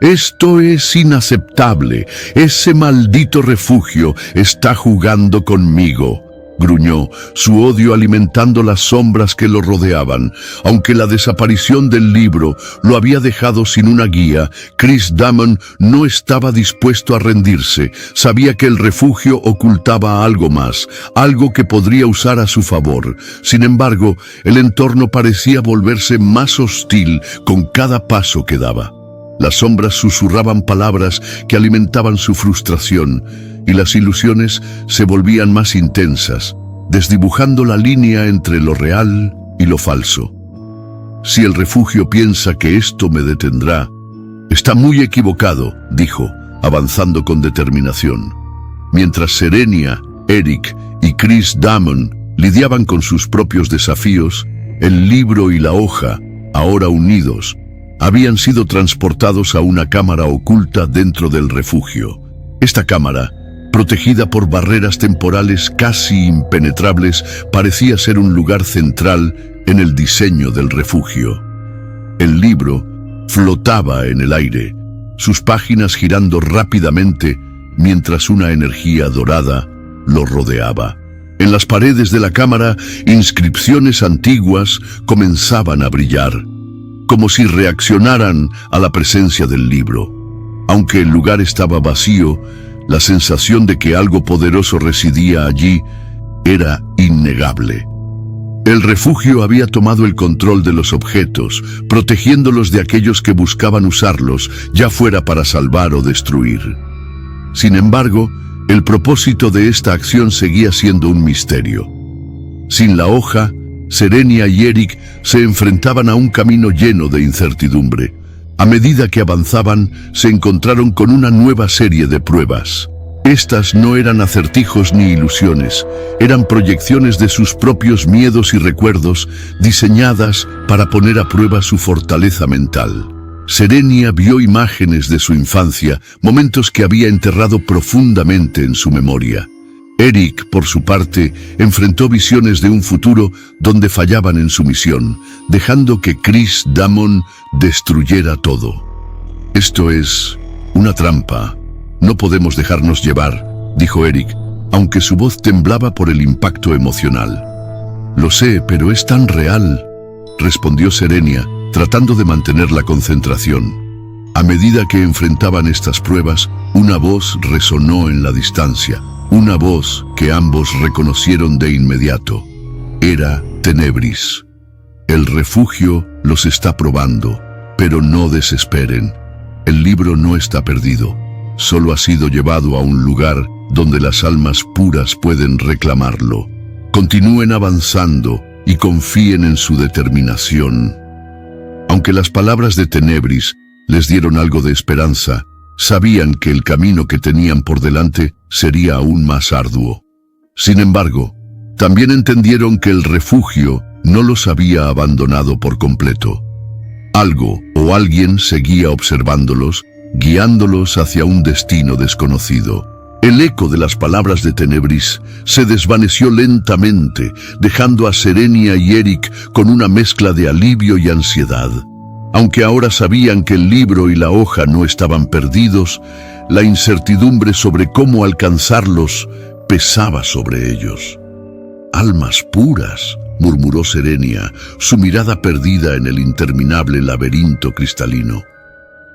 «Esto es inaceptable. Ese maldito refugio está jugando conmigo», gruñó, su odio alimentando las sombras que lo rodeaban. Aunque la desaparición del libro lo había dejado sin una guía, Chris Damon no estaba dispuesto a rendirse. Sabía que el refugio ocultaba algo más, algo que podría usar a su favor. Sin embargo, el entorno parecía volverse más hostil con cada paso que daba. Las sombras susurraban palabras que alimentaban su frustración, y las ilusiones se volvían más intensas, desdibujando la línea entre lo real y lo falso. Si el refugio piensa que esto me detendrá, está muy equivocado, dijo, avanzando con determinación. Mientras Serenia, Eric y Chris Damon lidiaban con sus propios desafíos, el libro y la hoja, ahora unidos, habían sido transportados a una cámara oculta dentro del refugio. Esta cámara, protegida por barreras temporales casi impenetrables, parecía ser un lugar central en el diseño del refugio. El libro flotaba en el aire, sus páginas girando rápidamente mientras una energía dorada lo rodeaba. En las paredes de la cámara, inscripciones antiguas comenzaban a brillar. como si reaccionaran a la presencia del libro. Aunque el lugar estaba vacío, la sensación de que algo poderoso residía allí era innegable. El refugio había tomado el control de los objetos, protegiéndolos de aquellos que buscaban usarlos, ya fuera para salvar o destruir. Sin embargo, el propósito de esta acción seguía siendo un misterio. Sin la hoja, Serenia y Eric se enfrentaban a un camino lleno de incertidumbre. A medida que avanzaban, se encontraron con una nueva serie de pruebas. Estas no eran acertijos ni ilusiones, eran proyecciones de sus propios miedos y recuerdos, diseñadas para poner a prueba su fortaleza mental. Serenia vio imágenes de su infancia, momentos que había enterrado profundamente en su memoria. Eric, por su parte, enfrentó visiones de un futuro donde fallaban en su misión, dejando que Chris Damon destruyera todo. «Esto es una trampa. No podemos dejarnos llevar», dijo Eric, aunque su voz temblaba por el impacto emocional. «Lo sé, pero es tan real», respondió Serenia, tratando de mantener la concentración. A medida que enfrentaban estas pruebas, una voz resonó en la distancia. Una voz que ambos reconocieron de inmediato. Era Tenebris. «El refugio los está probando, pero no desesperen. El libro no está perdido. Solo ha sido llevado a un lugar donde las almas puras pueden reclamarlo. Continúen avanzando y confíen en su determinación». Aunque las palabras de Tenebris les dieron algo de esperanza, sabían que el camino que tenían por delante sería aún más arduo. Sin embargo, también entendieron que el refugio no los había abandonado por completo. Algo o alguien seguía observándolos, guiándolos hacia un destino desconocido. El eco de las palabras de Tenebris se desvaneció lentamente, dejando a Serenia y Eric con una mezcla de alivio y ansiedad. Aunque ahora sabían que el libro y la hoja no estaban perdidos, la incertidumbre sobre cómo alcanzarlos pesaba sobre ellos. «Almas puras», murmuró Serenia, su mirada perdida en el interminable laberinto cristalino.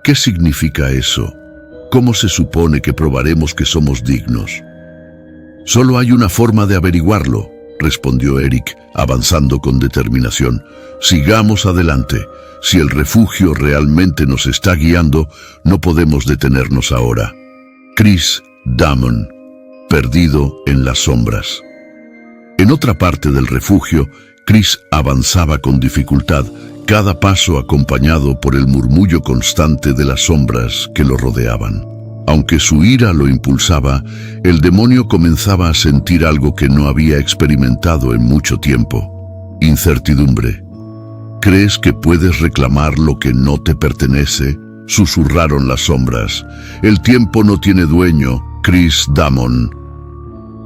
«¿Qué significa eso? ¿Cómo se supone que probaremos que somos dignos?» «Solo hay una forma de averiguarlo», respondió Eric, avanzando con determinación. «Sigamos adelante. Si el refugio realmente nos está guiando, no podemos detenernos ahora». Chris Damon, perdido en las sombras. En otra parte del refugio, Chris avanzaba con dificultad, cada paso acompañado por el murmullo constante de las sombras que lo rodeaban. Aunque su ira lo impulsaba, el demonio comenzaba a sentir algo que no había experimentado en mucho tiempo: incertidumbre. «¿Crees que puedes reclamar lo que no te pertenece?», susurraron las sombras. «El tiempo no tiene dueño, Chris Damon».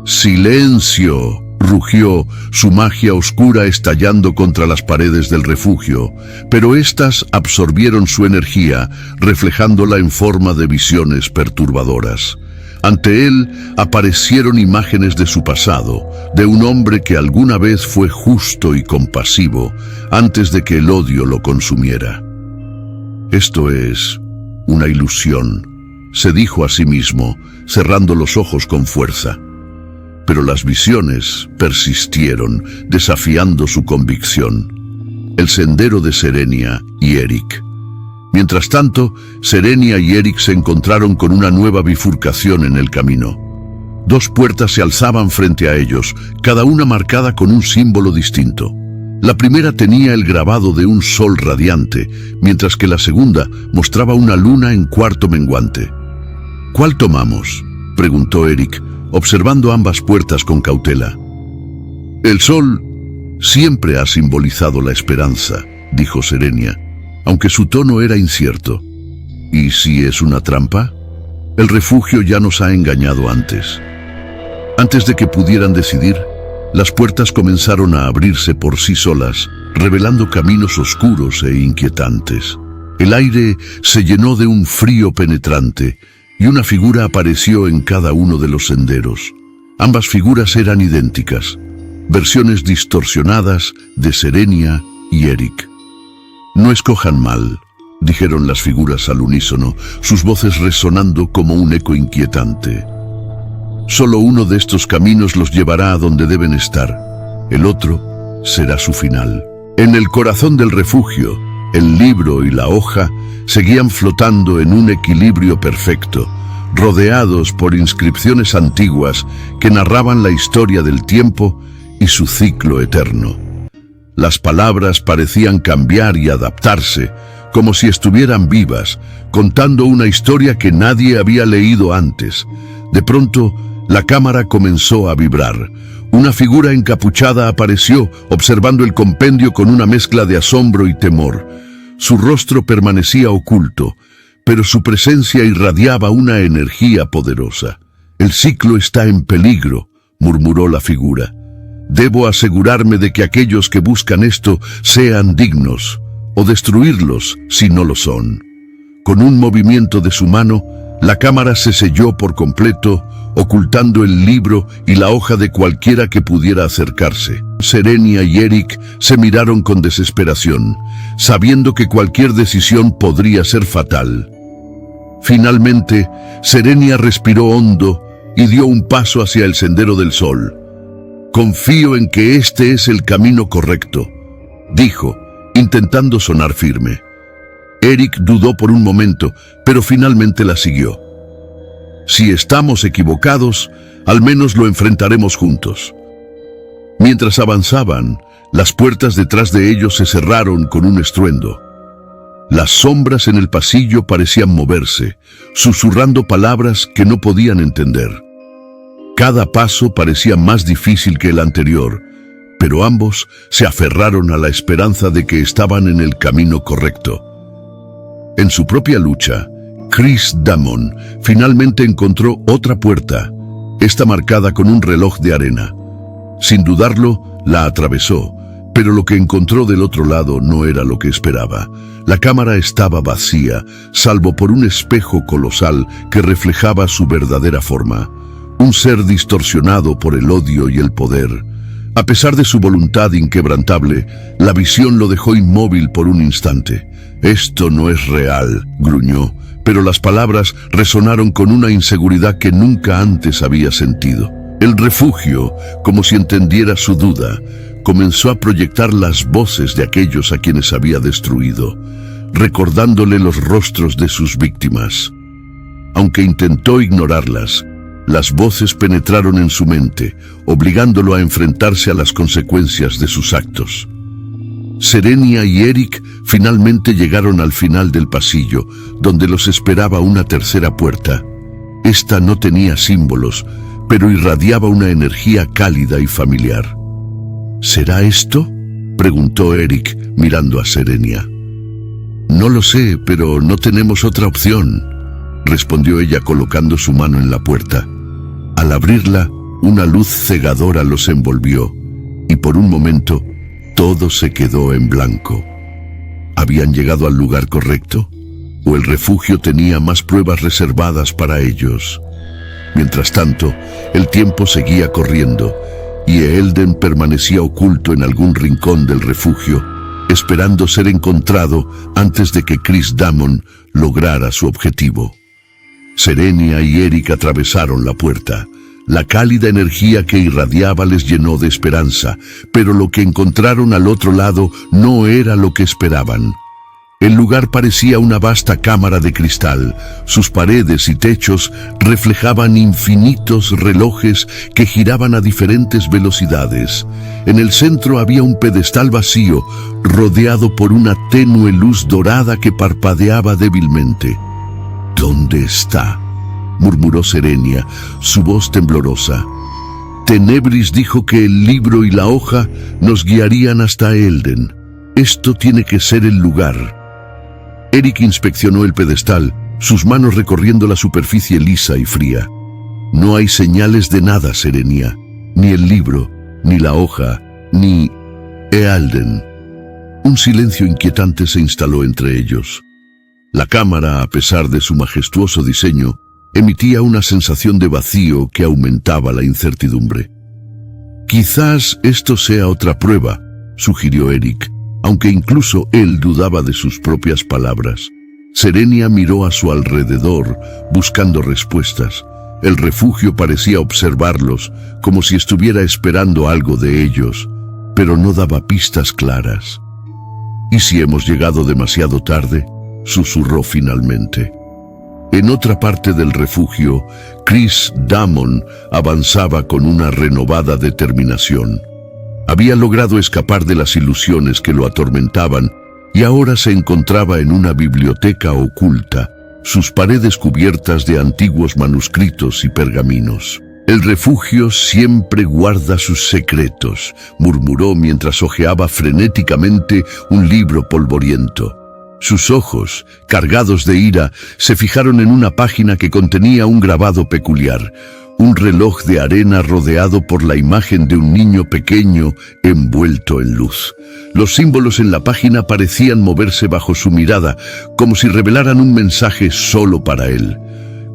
«¡Silencio!», rugió, su magia oscura estallando contra las paredes del refugio, pero éstas absorbieron su energía, reflejándola en forma de visiones perturbadoras. Ante él aparecieron imágenes de su pasado, de un hombre que alguna vez fue justo y compasivo, antes de que el odio lo consumiera. «Esto es una ilusión», se dijo a sí mismo, cerrando los ojos con fuerza. Pero las visiones persistieron, desafiando su convicción. El sendero de Serenia y Eric. Mientras tanto, Serenia y Eric se encontraron con una nueva bifurcación en el camino. Dos puertas se alzaban frente a ellos, cada una marcada con un símbolo distinto. La primera tenía el grabado de un sol radiante, mientras que la segunda mostraba una luna en cuarto menguante. «¿Cuál tomamos?», preguntó Eric, observando ambas puertas con cautela. «El sol siempre ha simbolizado la esperanza», dijo Serenia, aunque su tono era incierto. «¿Y si es una trampa? El refugio ya nos ha engañado antes». Antes de que pudieran decidir, las puertas comenzaron a abrirse por sí solas, revelando caminos oscuros e inquietantes. El aire se llenó de un frío penetrante, y una figura apareció en cada uno de los senderos. Ambas figuras eran idénticas, versiones distorsionadas de Serenia y Eric. No escojan mal, dijeron las figuras al unísono, sus voces resonando como un eco inquietante. Solo uno de estos caminos los llevará a donde deben estar. El otro será su final. En el corazón del refugio, el libro y la hoja seguían flotando en un equilibrio perfecto, rodeados por inscripciones antiguas que narraban la historia del tiempo y su ciclo eterno. Las palabras parecían cambiar y adaptarse, como si estuvieran vivas, contando una historia que nadie había leído antes. De pronto, la cámara comenzó a vibrar. Una figura encapuchada apareció, observando el compendio con una mezcla de asombro y temor. Su rostro permanecía oculto, pero su presencia irradiaba una energía poderosa. «El ciclo está en peligro», murmuró la figura. «Debo asegurarme de que aquellos que buscan esto sean dignos, o destruirlos si no lo son». Con un movimiento de su mano, la cámara se selló por completo, ocultando el libro y la hoja de cualquiera que pudiera acercarse. Serenia y Eric se miraron con desesperación, sabiendo que cualquier decisión podría ser fatal. Finalmente, Serenia respiró hondo y dio un paso hacia el sendero del sol. «Confío en que este es el camino correcto», dijo, intentando sonar firme. Eric dudó por un momento, pero finalmente la siguió. «Si estamos equivocados, al menos lo enfrentaremos juntos». Mientras avanzaban, las puertas detrás de ellos se cerraron con un estruendo. Las sombras en el pasillo parecían moverse, susurrando palabras que no podían entender. Cada paso parecía más difícil que el anterior, pero ambos se aferraron a la esperanza de que estaban en el camino correcto. En su propia lucha, Chris Damon finalmente encontró otra puerta, esta marcada con un reloj de arena. Sin dudarlo, la atravesó, pero lo que encontró del otro lado no era lo que esperaba. La cámara estaba vacía, salvo por un espejo colosal que reflejaba su verdadera forma. Un ser distorsionado por el odio y el poder. A pesar de su voluntad inquebrantable, la visión lo dejó inmóvil por un instante. «Esto no es real», gruñó, pero las palabras resonaron con una inseguridad que nunca antes había sentido. El refugio, como si entendiera su duda, comenzó a proyectar las voces de aquellos a quienes había destruido, recordándole los rostros de sus víctimas. Aunque intentó ignorarlas, las voces penetraron en su mente, obligándolo a enfrentarse a las consecuencias de sus actos. Serenia y Eric finalmente llegaron al final del pasillo, donde los esperaba una tercera puerta. Esta no tenía símbolos, pero irradiaba una energía cálida y familiar. «¿Será esto?», preguntó Eric, mirando a Serenia. «No lo sé, pero no tenemos otra opción», respondió ella colocando su mano en la puerta. Al abrirla, una luz cegadora los envolvió, y por un momento, todo se quedó en blanco. ¿Habían llegado al lugar correcto? ¿O el refugio tenía más pruebas reservadas para ellos? Mientras tanto, el tiempo seguía corriendo, y Eälden permanecía oculto en algún rincón del refugio, esperando ser encontrado antes de que Chris Damon lograra su objetivo. Serenia y Eric atravesaron la puerta. La cálida energía que irradiaba les llenó de esperanza, pero lo que encontraron al otro lado no era lo que esperaban. El lugar parecía una vasta cámara de cristal. Sus paredes y techos reflejaban infinitos relojes que giraban a diferentes velocidades. En el centro había un pedestal vacío, rodeado por una tenue luz dorada que parpadeaba débilmente. «¿Dónde está?», murmuró Serenia, su voz temblorosa. «Tenebris dijo que el libro y la hoja nos guiarían hasta Eälden. Esto tiene que ser el lugar». Eric inspeccionó el pedestal, sus manos recorriendo la superficie lisa y fría. «No hay señales de nada, Serenia. Ni el libro, ni la hoja, ni Eälden». Un silencio inquietante se instaló entre ellos. La cámara, a pesar de su majestuoso diseño, emitía una sensación de vacío que aumentaba la incertidumbre. «Quizás esto sea otra prueba», sugirió Eric, aunque incluso él dudaba de sus propias palabras. Serenia miró a su alrededor, buscando respuestas. El refugio parecía observarlos, como si estuviera esperando algo de ellos, pero no daba pistas claras. «¿Y si hemos llegado demasiado tarde?», susurró finalmente. En otra parte del refugio, Chris Damon avanzaba con una renovada determinación. Había logrado escapar de las ilusiones que lo atormentaban y ahora se encontraba en una biblioteca oculta, sus paredes cubiertas de antiguos manuscritos y pergaminos. «El refugio siempre guarda sus secretos», murmuró mientras hojeaba frenéticamente un libro polvoriento. Sus ojos, cargados de ira, se fijaron en una página que contenía un grabado peculiar, un reloj de arena rodeado por la imagen de un niño pequeño envuelto en luz. Los símbolos en la página parecían moverse bajo su mirada, como si revelaran un mensaje solo para él.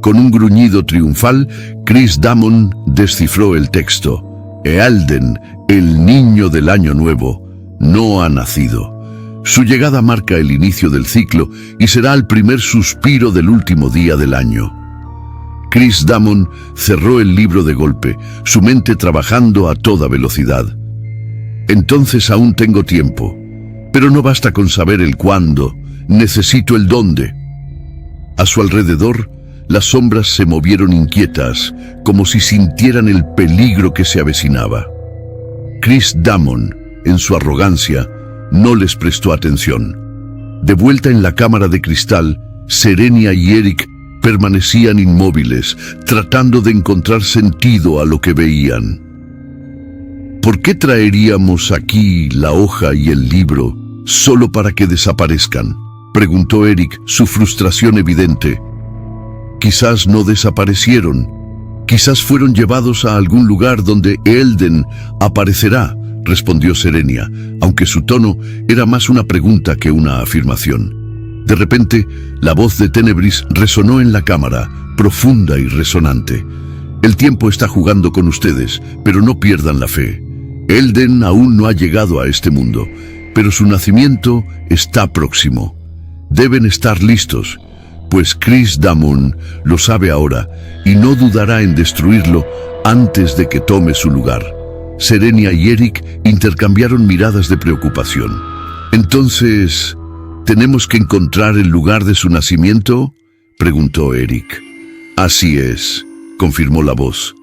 Con un gruñido triunfal, Chris Damon descifró el texto. Ealden, el niño del año nuevo, no ha nacido. Su llegada marca el inicio del ciclo y será el primer suspiro del último día del año. Chris Damon cerró el libro de golpe, su mente trabajando a toda velocidad. «Entonces aún tengo tiempo, pero no basta con saber el cuándo, necesito el dónde». A su alrededor, las sombras se movieron inquietas, como si sintieran el peligro que se avecinaba. Chris Damon, en su arrogancia, no les prestó atención. De vuelta en la cámara de cristal, Serenia y Eric permanecían inmóviles, tratando de encontrar sentido a lo que veían. «¿Por qué traeríamos aquí la hoja y el libro solo para que desaparezcan?», preguntó Eric, su frustración evidente. «Quizás no desaparecieron. Quizás fueron llevados a algún lugar donde Ealden aparecerá», respondió Serenia, aunque su tono era más una pregunta que una afirmación. De repente, la voz de Tenebris resonó en la cámara, profunda y resonante. «El tiempo está jugando con ustedes, pero no pierdan la fe. Ealden aún no ha llegado a este mundo, pero su nacimiento está próximo. Deben estar listos, pues Chris Damon lo sabe ahora y no dudará en destruirlo antes de que tome su lugar». Serenia y Eric intercambiaron miradas de preocupación. «Entonces, ¿tenemos que encontrar el lugar de su nacimiento?», preguntó Eric. «Así es», confirmó la voz.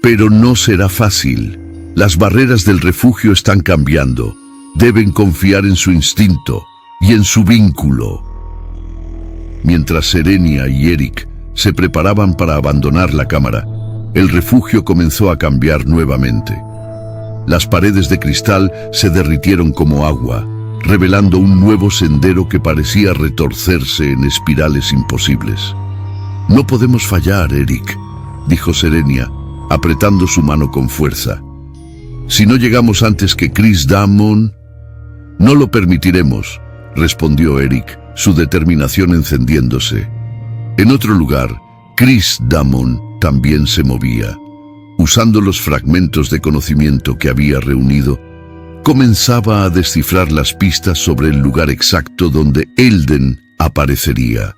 «Pero no será fácil. Las barreras del refugio están cambiando. Deben confiar en su instinto y en su vínculo». Mientras Serenia y Eric se preparaban para abandonar la cámara, el refugio comenzó a cambiar nuevamente. Las paredes de cristal se derritieron como agua, revelando un nuevo sendero que parecía retorcerse en espirales imposibles. «No podemos fallar, Eric», dijo Serenia, apretando su mano con fuerza. «Si no llegamos antes que Chris Damon...». «No lo permitiremos», respondió Eric, su determinación encendiéndose. En otro lugar, Chris Damon también se movía. Usando los fragmentos de conocimiento que había reunido, comenzaba a descifrar las pistas sobre el lugar exacto donde Ealden aparecería.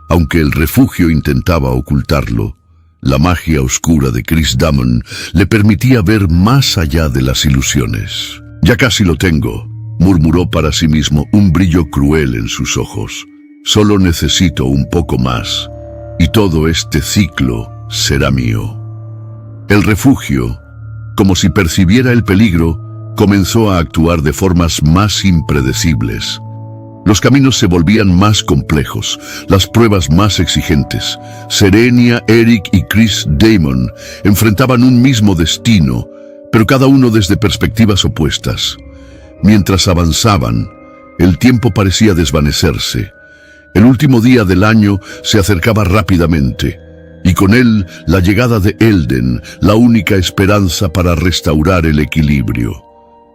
Aunque el refugio intentaba ocultarlo, la magia oscura de Chris Damon le permitía ver más allá de las ilusiones. «Ya casi lo tengo», murmuró para sí mismo, un brillo cruel en sus ojos. «Solo necesito un poco más, y todo este ciclo será mío». El refugio, como si percibiera el peligro, comenzó a actuar de formas más impredecibles. Los caminos se volvían más complejos, las pruebas más exigentes. Serenia, Eric y Chris Damon enfrentaban un mismo destino, pero cada uno desde perspectivas opuestas. Mientras avanzaban, el tiempo parecía desvanecerse. El último día del año se acercaba rápidamente, y con él la llegada de Ealden, la única esperanza para restaurar el equilibrio.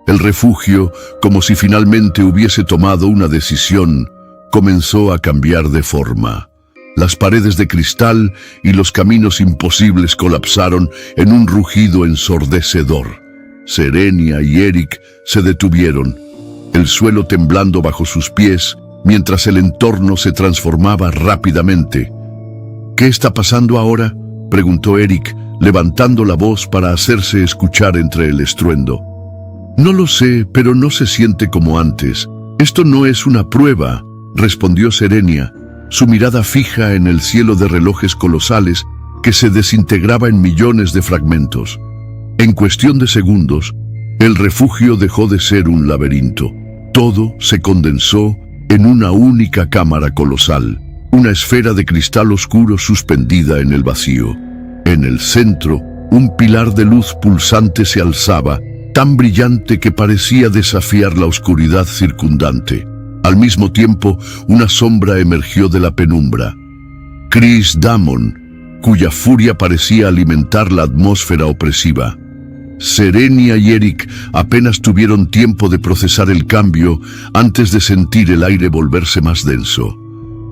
El refugio, como si finalmente hubiese tomado una decisión, comenzó a cambiar de forma. Las paredes de cristal y los caminos imposibles colapsaron en un rugido ensordecedor. Serenia y Eric se detuvieron, el suelo temblando bajo sus pies, mientras el entorno se transformaba rápidamente. ¿Qué está pasando ahora?, preguntó Eric, levantando la voz para hacerse escuchar entre el estruendo. No lo sé, pero no se siente como antes. Esto no es una prueba, respondió Serenia, su mirada fija en el cielo de relojes colosales que se desintegraba en millones de fragmentos. En cuestión de segundos, el refugio dejó de ser un laberinto. Todo se condensó en una única cámara colosal, una esfera de cristal oscuro suspendida en el vacío. En el centro, un pilar de luz pulsante se alzaba, tan brillante que parecía desafiar la oscuridad circundante. Al mismo tiempo, una sombra emergió de la penumbra. Chris Damon, cuya furia parecía alimentar la atmósfera opresiva. Serenia y Eric apenas tuvieron tiempo de procesar el cambio antes de sentir el aire volverse más denso.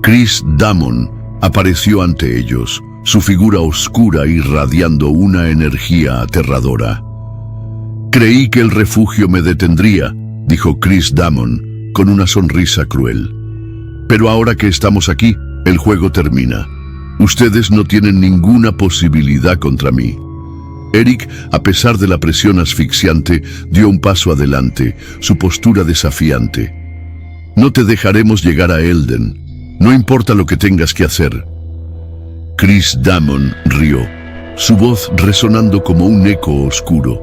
Chris Damon apareció ante ellos, su figura oscura irradiando una energía aterradora. «Creí que el refugio me detendría», dijo Chris Damon, con una sonrisa cruel. «Pero ahora que estamos aquí, el juego termina. Ustedes no tienen ninguna posibilidad contra mí». Eric, a pesar de la presión asfixiante, dio un paso adelante, su postura desafiante. «No te dejaremos llegar a Elden. No importa lo que tengas que hacer». Chris Damon rió, su voz resonando como un eco oscuro.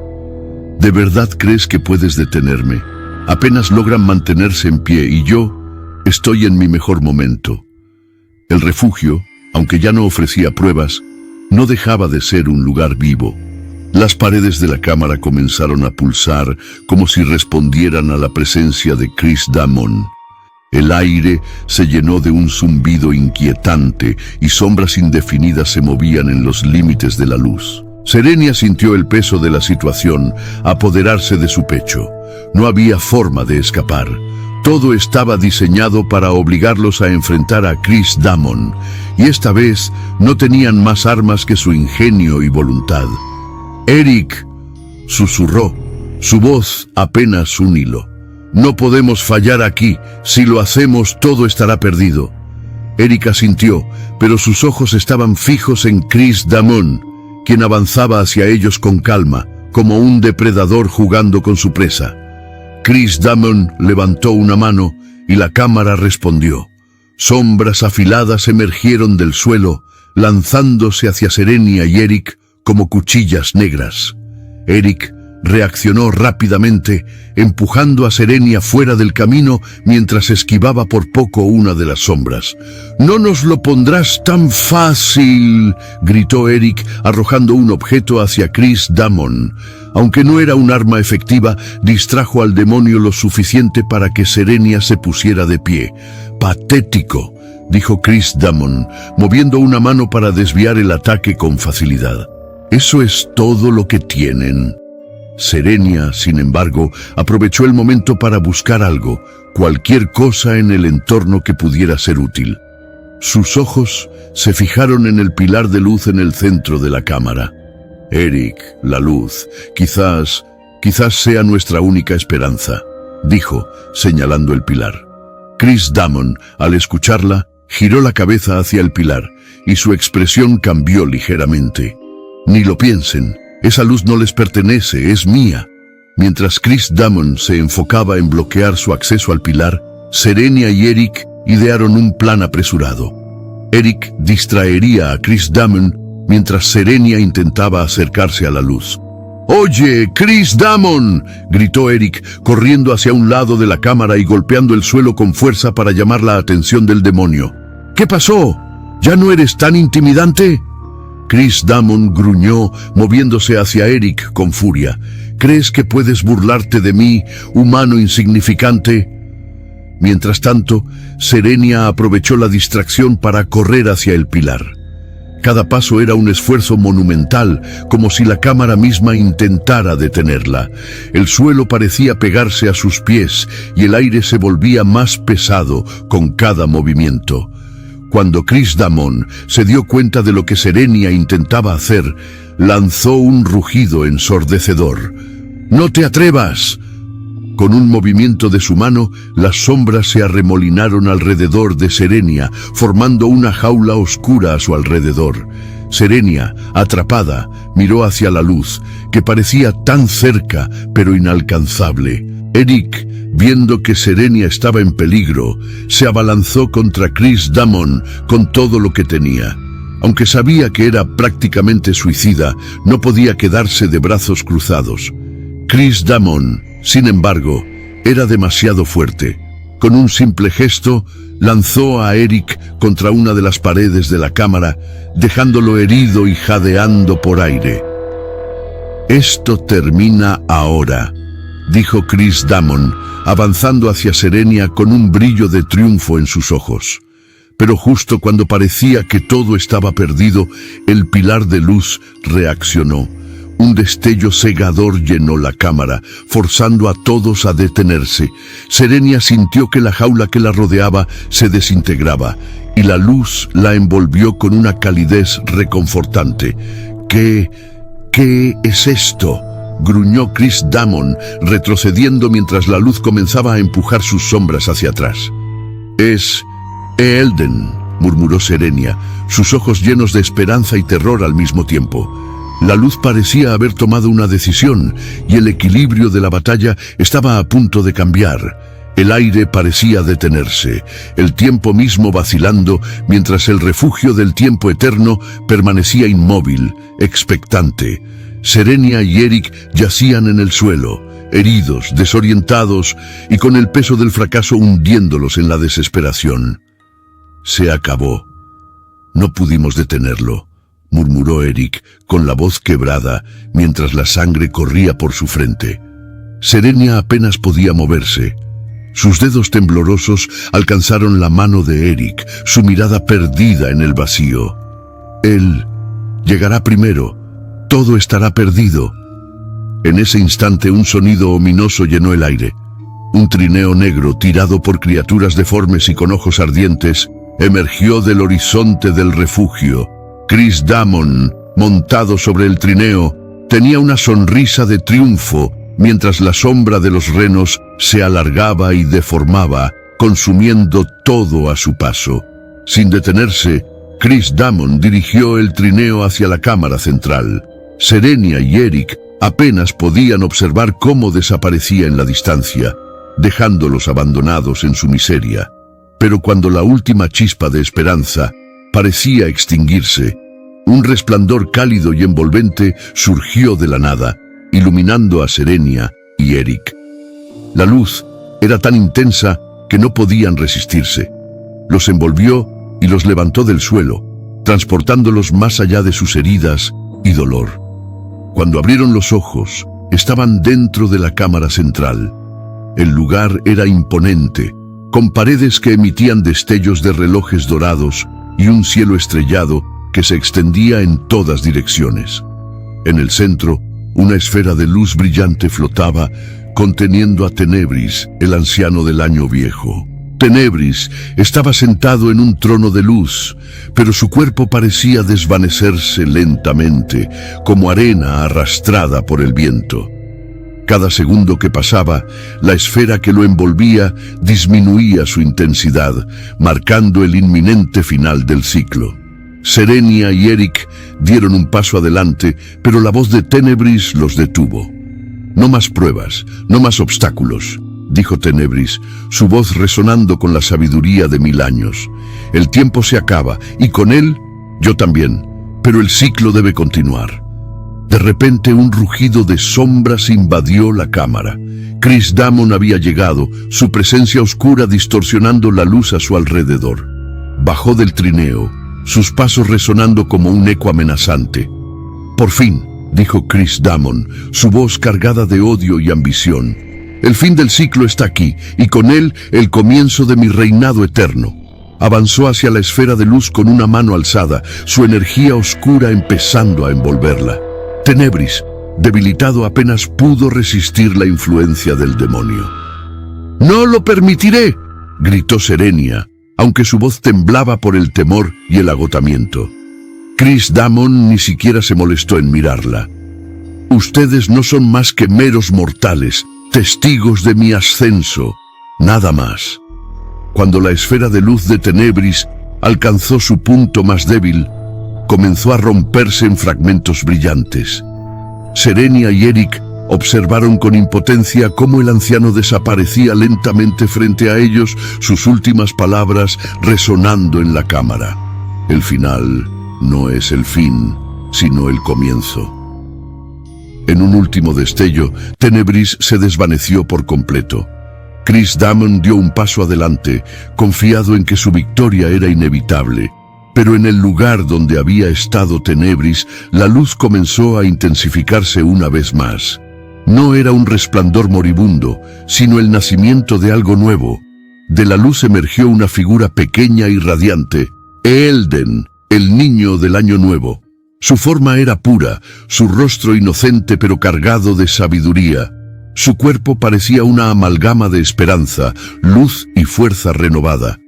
«¿De verdad crees que puedes detenerme? Apenas logran mantenerse en pie y yo estoy en mi mejor momento». El refugio, aunque ya no ofrecía pruebas, no dejaba de ser un lugar vivo. Las paredes de la cámara comenzaron a pulsar como si respondieran a la presencia de Chris Damon. El aire se llenó de un zumbido inquietante y sombras indefinidas se movían en los límites de la luz. Serenia sintió el peso de la situación apoderarse de su pecho. No había forma de escapar. Todo estaba diseñado para obligarlos a enfrentar a Chris Damon, y esta vez no tenían más armas que su ingenio y voluntad. «Eric», susurró, su voz apenas un hilo. «No podemos fallar aquí. Si lo hacemos, todo estará perdido». Eric asintió, pero sus ojos estaban fijos en Chris Damon, quien avanzaba hacia ellos con calma, como un depredador jugando con su presa. Chris Damon levantó una mano y la cámara respondió. Sombras afiladas emergieron del suelo, lanzándose hacia Serenia y Eric como cuchillas negras. Eric reaccionó rápidamente, empujando a Serenia fuera del camino mientras esquivaba por poco una de las sombras. «No nos lo pondrás tan fácil», gritó Eric, arrojando un objeto hacia Chris Damon. Aunque no era un arma efectiva, distrajo al demonio lo suficiente para que Serenia se pusiera de pie. «Patético», dijo Chris Damon, moviendo una mano para desviar el ataque con facilidad. «¿Eso es todo lo que tienen?» Serenia, sin embargo, aprovechó el momento para buscar algo, cualquier cosa en el entorno que pudiera ser útil. Sus ojos se fijaron en el pilar de luz en el centro de la cámara. «Eric, la luz, quizás sea nuestra única esperanza», dijo, señalando el pilar. Chris Damon, al escucharla, giró la cabeza hacia el pilar, y su expresión cambió ligeramente. «Ni lo piensen. Esa luz no les pertenece, es mía». Mientras Chris Damon se enfocaba en bloquear su acceso al pilar, Serenia y Eric idearon un plan apresurado. Eric distraería a Chris Damon mientras Serenia intentaba acercarse a la luz. «¡Oye, Chris Damon!», gritó Eric, corriendo hacia un lado de la cámara y golpeando el suelo con fuerza para llamar la atención del demonio. «¿Qué pasó? ¿Ya no eres tan intimidante?». Chris Damon gruñó, moviéndose hacia Eric con furia. «¿Crees que puedes burlarte de mí, humano insignificante?». Mientras tanto, Serenia aprovechó la distracción para correr hacia el pilar. Cada paso era un esfuerzo monumental, como si la cámara misma intentara detenerla. El suelo parecía pegarse a sus pies y el aire se volvía más pesado con cada movimiento. Cuando Chris Damon se dio cuenta de lo que Serenia intentaba hacer, lanzó un rugido ensordecedor. «¡No te atrevas!». Con un movimiento de su mano, las sombras se arremolinaron alrededor de Serenia, formando una jaula oscura a su alrededor. Serenia, atrapada, miró hacia la luz, que parecía tan cerca, pero inalcanzable. Eric, viendo que Serenia estaba en peligro, se abalanzó contra Chris Damon con todo lo que tenía. Aunque sabía que era prácticamente suicida, no podía quedarse de brazos cruzados. Chris Damon, sin embargo, era demasiado fuerte. Con un simple gesto, lanzó a Eric contra una de las paredes de la cámara, dejándolo herido y jadeando por aire. «Esto termina ahora», dijo Chris Damon, avanzando hacia Serenia con un brillo de triunfo en sus ojos. Pero justo cuando parecía que todo estaba perdido, el pilar de luz reaccionó. Un destello cegador llenó la cámara, forzando a todos a detenerse. Serenia sintió que la jaula que la rodeaba se desintegraba, y la luz la envolvió con una calidez reconfortante. ¿Qué es esto?», gruñó Chris Damon, retrocediendo mientras la luz comenzaba a empujar sus sombras hacia atrás. «Es Eälden», murmuró Serenia, sus ojos llenos de esperanza y terror al mismo tiempo. La luz parecía haber tomado una decisión, y el equilibrio de la batalla estaba a punto de cambiar. El aire parecía detenerse, el tiempo mismo vacilando, mientras el refugio del tiempo eterno permanecía inmóvil, expectante. Serenia y Eric yacían en el suelo, heridos, desorientados y con el peso del fracaso hundiéndolos en la desesperación. «Se acabó. No pudimos detenerlo», murmuró Eric con la voz quebrada mientras la sangre corría por su frente. Serenia apenas podía moverse. Sus dedos temblorosos alcanzaron la mano de Eric, su mirada perdida en el vacío. «Él llegará primero. Todo estará perdido». En ese instante un sonido ominoso llenó el aire. Un trineo negro, tirado por criaturas deformes y con ojos ardientes, emergió del horizonte del refugio. Chris Damon, montado sobre el trineo, tenía una sonrisa de triunfo, mientras la sombra de los renos se alargaba y deformaba, consumiendo todo a su paso. Sin detenerse, Chris Damon dirigió el trineo hacia la cámara central. Serenia y Eric apenas podían observar cómo desaparecía en la distancia, dejándolos abandonados en su miseria. Pero cuando la última chispa de esperanza parecía extinguirse, un resplandor cálido y envolvente surgió de la nada, iluminando a Serenia y Eric. La luz era tan intensa que no podían resistirse. Los envolvió y los levantó del suelo, transportándolos más allá de sus heridas y dolor. Cuando abrieron los ojos, estaban dentro de la cámara central. El lugar era imponente, con paredes que emitían destellos de relojes dorados y un cielo estrellado que se extendía en todas direcciones. En el centro, una esfera de luz brillante flotaba, conteniendo a Tenebris, el anciano del año viejo. Tenebris estaba sentado en un trono de luz, pero su cuerpo parecía desvanecerse lentamente, como arena arrastrada por el viento. Cada segundo que pasaba, la esfera que lo envolvía disminuía su intensidad, marcando el inminente final del ciclo. Serenia y Eric dieron un paso adelante, pero la voz de Tenebris los detuvo. «No más pruebas, no más obstáculos», dijo Tenebris, su voz resonando con la sabiduría de 1000 años. «El tiempo se acaba, y con él, yo también, pero el ciclo debe continuar». De repente un rugido de sombras invadió la cámara. Chris Damon había llegado, su presencia oscura distorsionando la luz a su alrededor. Bajó del trineo, sus pasos resonando como un eco amenazante. «Por fin», dijo Chris Damon, su voz cargada de odio y ambición. «El fin del ciclo está aquí, y con él el comienzo de mi reinado eterno». Avanzó hacia la esfera de luz con una mano alzada, su energía oscura empezando a envolverla. Tenebris, debilitado, apenas pudo resistir la influencia del demonio. «¡No lo permitiré!», gritó Serenia, aunque su voz temblaba por el temor y el agotamiento. Chris Damon ni siquiera se molestó en mirarla. «Ustedes no son más que meros mortales», testigos de mi ascenso, nada más. Cuando la esfera de luz de Tenebris alcanzó su punto más débil, comenzó a romperse en fragmentos brillantes. Serenia y Eric observaron con impotencia cómo el anciano desaparecía lentamente frente a ellos, sus últimas palabras resonando en la cámara. El final no es el fin, sino el comienzo. En un último destello, Tenebris se desvaneció por completo. Chris Damon dio un paso adelante, confiado en que su victoria era inevitable. Pero en el lugar donde había estado Tenebris, la luz comenzó a intensificarse una vez más. No era un resplandor moribundo, sino el nacimiento de algo nuevo. De la luz emergió una figura pequeña y radiante, Eelden, el niño del Año Nuevo. Su forma era pura, su rostro inocente pero cargado de sabiduría. Su cuerpo parecía una amalgama de esperanza, luz y fuerza renovada.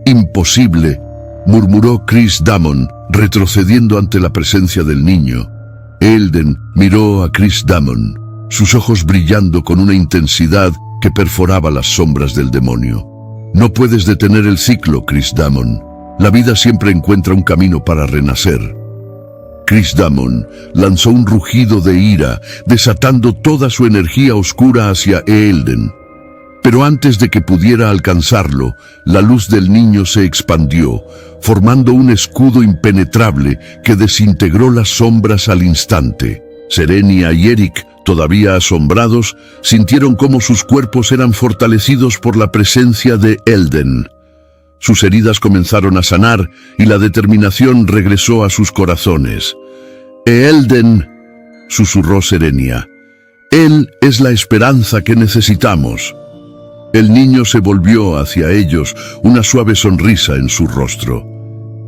«Imposible», murmuró Chris Damon, retrocediendo ante la presencia del niño. Eelden miró a Chris Damon, sus ojos brillando con una intensidad que perforaba las sombras del demonio. «No puedes detener el ciclo, Chris Damon. La vida siempre encuentra un camino para renacer». Chris Damon lanzó un rugido de ira, desatando toda su energía oscura hacia Eelden. Pero antes de que pudiera alcanzarlo, la luz del niño se expandió, formando un escudo impenetrable que desintegró las sombras al instante. Serenia y Eric, todavía asombrados, sintieron cómo sus cuerpos eran fortalecidos por la presencia de Eelden. Sus heridas comenzaron a sanar y la determinación regresó a sus corazones. «Eelden», susurró Serenia, «él es la esperanza que necesitamos». El niño se volvió hacia ellos, una suave sonrisa en su rostro.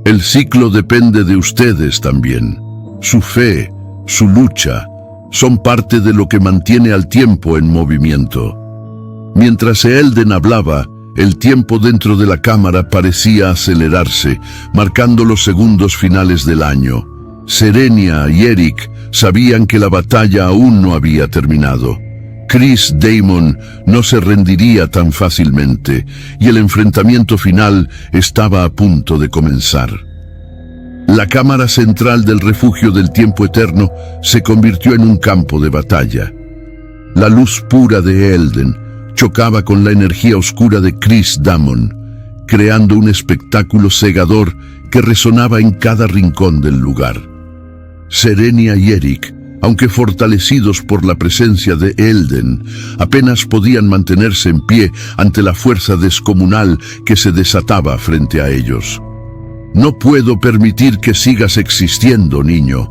«El ciclo depende de ustedes también. Su fe, su lucha, son parte de lo que mantiene al tiempo en movimiento». Mientras Eelden hablaba, el tiempo dentro de la cámara parecía acelerarse, marcando los segundos finales del año. Serenia y Eric sabían que la batalla aún no había terminado. Chris Damon no se rendiría tan fácilmente, y el enfrentamiento final estaba a punto de comenzar. La cámara central del refugio del tiempo eterno se convirtió en un campo de batalla. La luz pura de Eelden chocaba con la energía oscura de Chris Damon, creando un espectáculo cegador que resonaba en cada rincón del lugar. Serenia y Eric, aunque fortalecidos por la presencia de Eelden, apenas podían mantenerse en pie ante la fuerza descomunal que se desataba frente a ellos. «No puedo permitir que sigas existiendo, niño.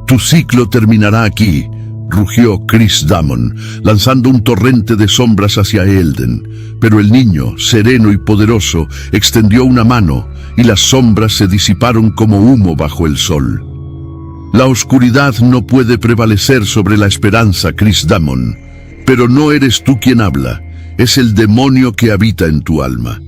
Tu ciclo terminará aquí», rugió Chris Damon, lanzando un torrente de sombras hacia Eelden. Pero el niño, sereno y poderoso, extendió una mano, y las sombras se disiparon como humo bajo el sol. «La oscuridad no puede prevalecer sobre la esperanza, Chris Damon. Pero no eres tú quien habla, es el demonio que habita en tu alma».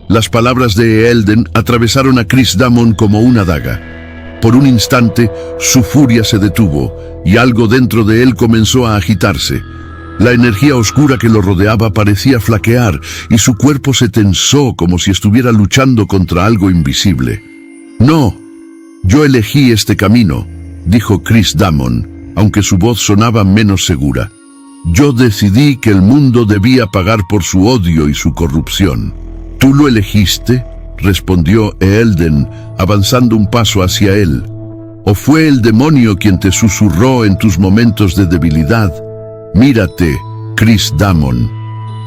Las palabras de Eelden atravesaron a Chris Damon como una daga. Por un instante, su furia se detuvo, y algo dentro de él comenzó a agitarse. La energía oscura que lo rodeaba parecía flaquear, y su cuerpo se tensó como si estuviera luchando contra algo invisible. «No, yo elegí este camino», dijo Chris Damon, aunque su voz sonaba menos segura. «Yo decidí que el mundo debía pagar por su odio y su corrupción». «¿Tú lo elegiste?», respondió Eelden, avanzando un paso hacia él. «¿O fue el demonio quien te susurró en tus momentos de debilidad? Mírate, Chris Damon.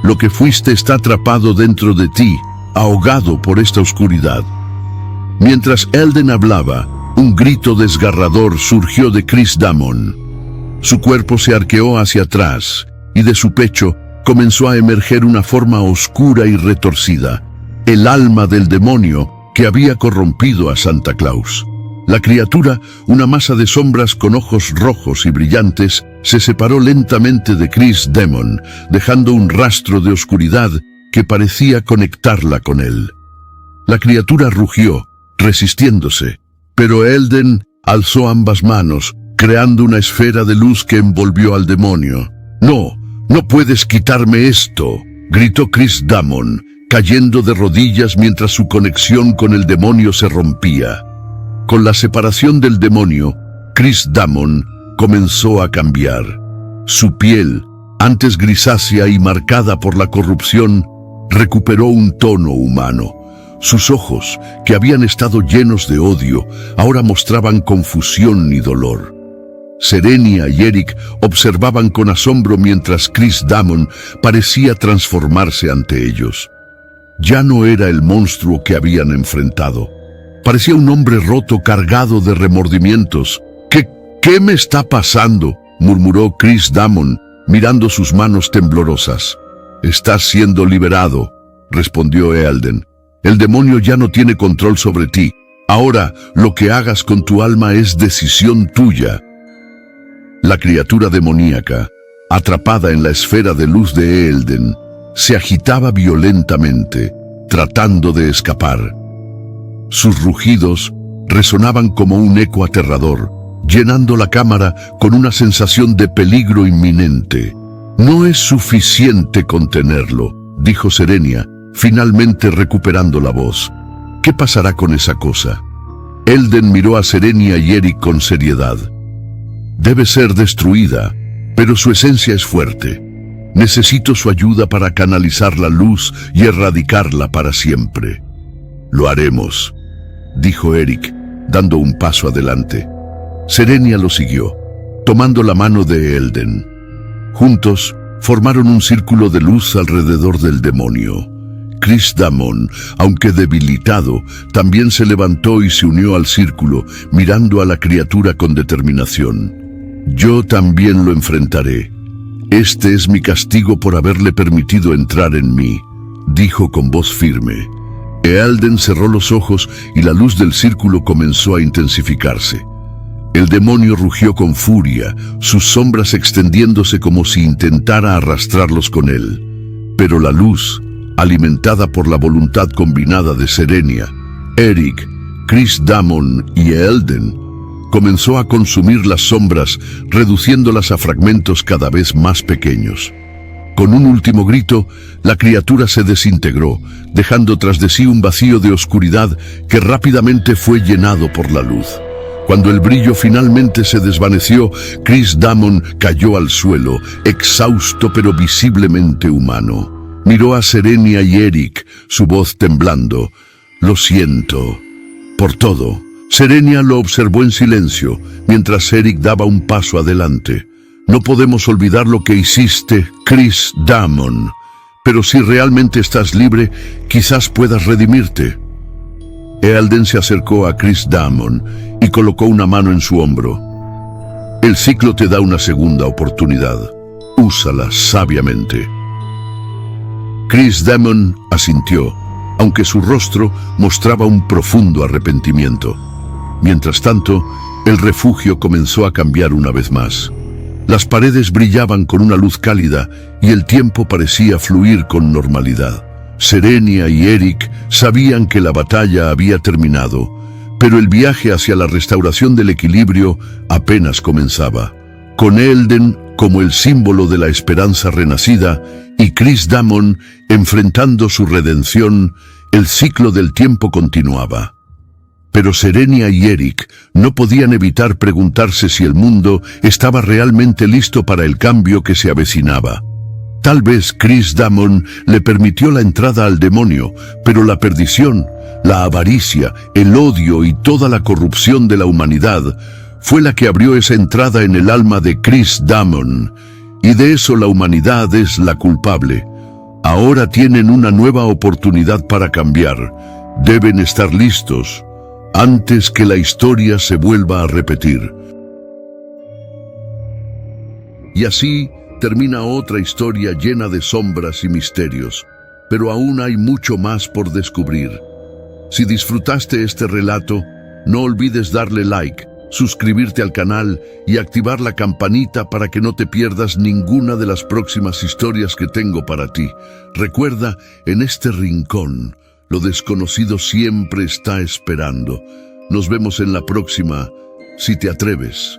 Lo que fuiste está atrapado dentro de ti, ahogado por esta oscuridad». Mientras Eelden hablaba, un grito desgarrador surgió de Chris Damon. Su cuerpo se arqueó hacia atrás, y de su pecho comenzó a emerger una forma oscura y retorcida, el alma del demonio que había corrompido a Santa Claus. La criatura, una masa de sombras con ojos rojos y brillantes, se separó lentamente de Chris Damon, dejando un rastro de oscuridad que parecía conectarla con él. La criatura rugió, resistiéndose, pero Eelden alzó ambas manos, creando una esfera de luz que envolvió al demonio. «No, «No puedes quitarme esto», gritó Chris Damon, cayendo de rodillas mientras su conexión con el demonio se rompía. Con la separación del demonio, Chris Damon comenzó a cambiar. Su piel, antes grisácea y marcada por la corrupción, recuperó un tono humano. Sus ojos, que habían estado llenos de odio, ahora mostraban confusión y dolor. Serenia y Eric observaban con asombro mientras Chris Damon parecía transformarse ante ellos. Ya no era el monstruo que habían enfrentado. Parecía un hombre roto cargado de remordimientos. ¿Qué me está pasando?, murmuró Chris Damon, mirando sus manos temblorosas. «Estás siendo liberado», respondió Ealden. «El demonio ya no tiene control sobre ti. Ahora, lo que hagas con tu alma es decisión tuya». La criatura demoníaca, atrapada en la esfera de luz de Ealden, se agitaba violentamente, tratando de escapar. Sus rugidos resonaban como un eco aterrador, llenando la cámara con una sensación de peligro inminente. «No es suficiente contenerlo», dijo Serenia, finalmente recuperando la voz. «¿Qué pasará con esa cosa?». Ealden miró a Serenia y Eric con seriedad. «Debe ser destruida, pero su esencia es fuerte. Necesito su ayuda para canalizar la luz y erradicarla para siempre». «Lo haremos», dijo Eric, dando un paso adelante. Serenia lo siguió, tomando la mano de Ealden. Juntos, formaron un círculo de luz alrededor del demonio. Chris Damon, aunque debilitado, también se levantó y se unió al círculo, mirando a la criatura con determinación. «Yo también lo enfrentaré. Este es mi castigo por haberle permitido entrar en mí», dijo con voz firme. Ealden cerró los ojos y la luz del círculo comenzó a intensificarse. El demonio rugió con furia, sus sombras extendiéndose como si intentara arrastrarlos con él. Pero la luz, alimentada por la voluntad combinada de Serenia, Eric, Chris Damon y Ealden, comenzó a consumir las sombras, reduciéndolas a fragmentos cada vez más pequeños. Con un último grito, la criatura se desintegró, dejando tras de sí un vacío de oscuridad que rápidamente fue llenado por la luz. Cuando el brillo finalmente se desvaneció, Chris Damon cayó al suelo, exhausto pero visiblemente humano. Miró a Serenia y Eric, su voz temblando. «Lo siento por todo». Serenia lo observó en silencio, mientras Eric daba un paso adelante. «No podemos olvidar lo que hiciste, Chris Damon. Pero si realmente estás libre, quizás puedas redimirte». Ealden se acercó a Chris Damon y colocó una mano en su hombro. «El ciclo te da una segunda oportunidad. Úsala sabiamente». Chris Damon asintió, aunque su rostro mostraba un profundo arrepentimiento. Mientras tanto, el refugio comenzó a cambiar una vez más. Las paredes brillaban con una luz cálida y el tiempo parecía fluir con normalidad. Serenia y Eric sabían que la batalla había terminado, pero el viaje hacia la restauración del equilibrio apenas comenzaba. Con Ealden como el símbolo de la esperanza renacida y Chris Damon enfrentando su redención, el ciclo del tiempo continuaba. Pero Serenia y Eric no podían evitar preguntarse si el mundo estaba realmente listo para el cambio que se avecinaba. Tal vez Chris Damon le permitió la entrada al demonio, pero la perdición, la avaricia, el odio y toda la corrupción de la humanidad fue la que abrió esa entrada en el alma de Chris Damon, y de eso la humanidad es la culpable. Ahora tienen una nueva oportunidad para cambiar. Deben estar listos antes que la historia se vuelva a repetir. Y así termina otra historia llena de sombras y misterios, pero aún hay mucho más por descubrir. Si disfrutaste este relato, no olvides darle like, suscribirte al canal y activar la campanita para que no te pierdas ninguna de las próximas historias que tengo para ti. Recuerda, en este rincón, lo desconocido siempre está esperando. Nos vemos en la próxima, si te atreves.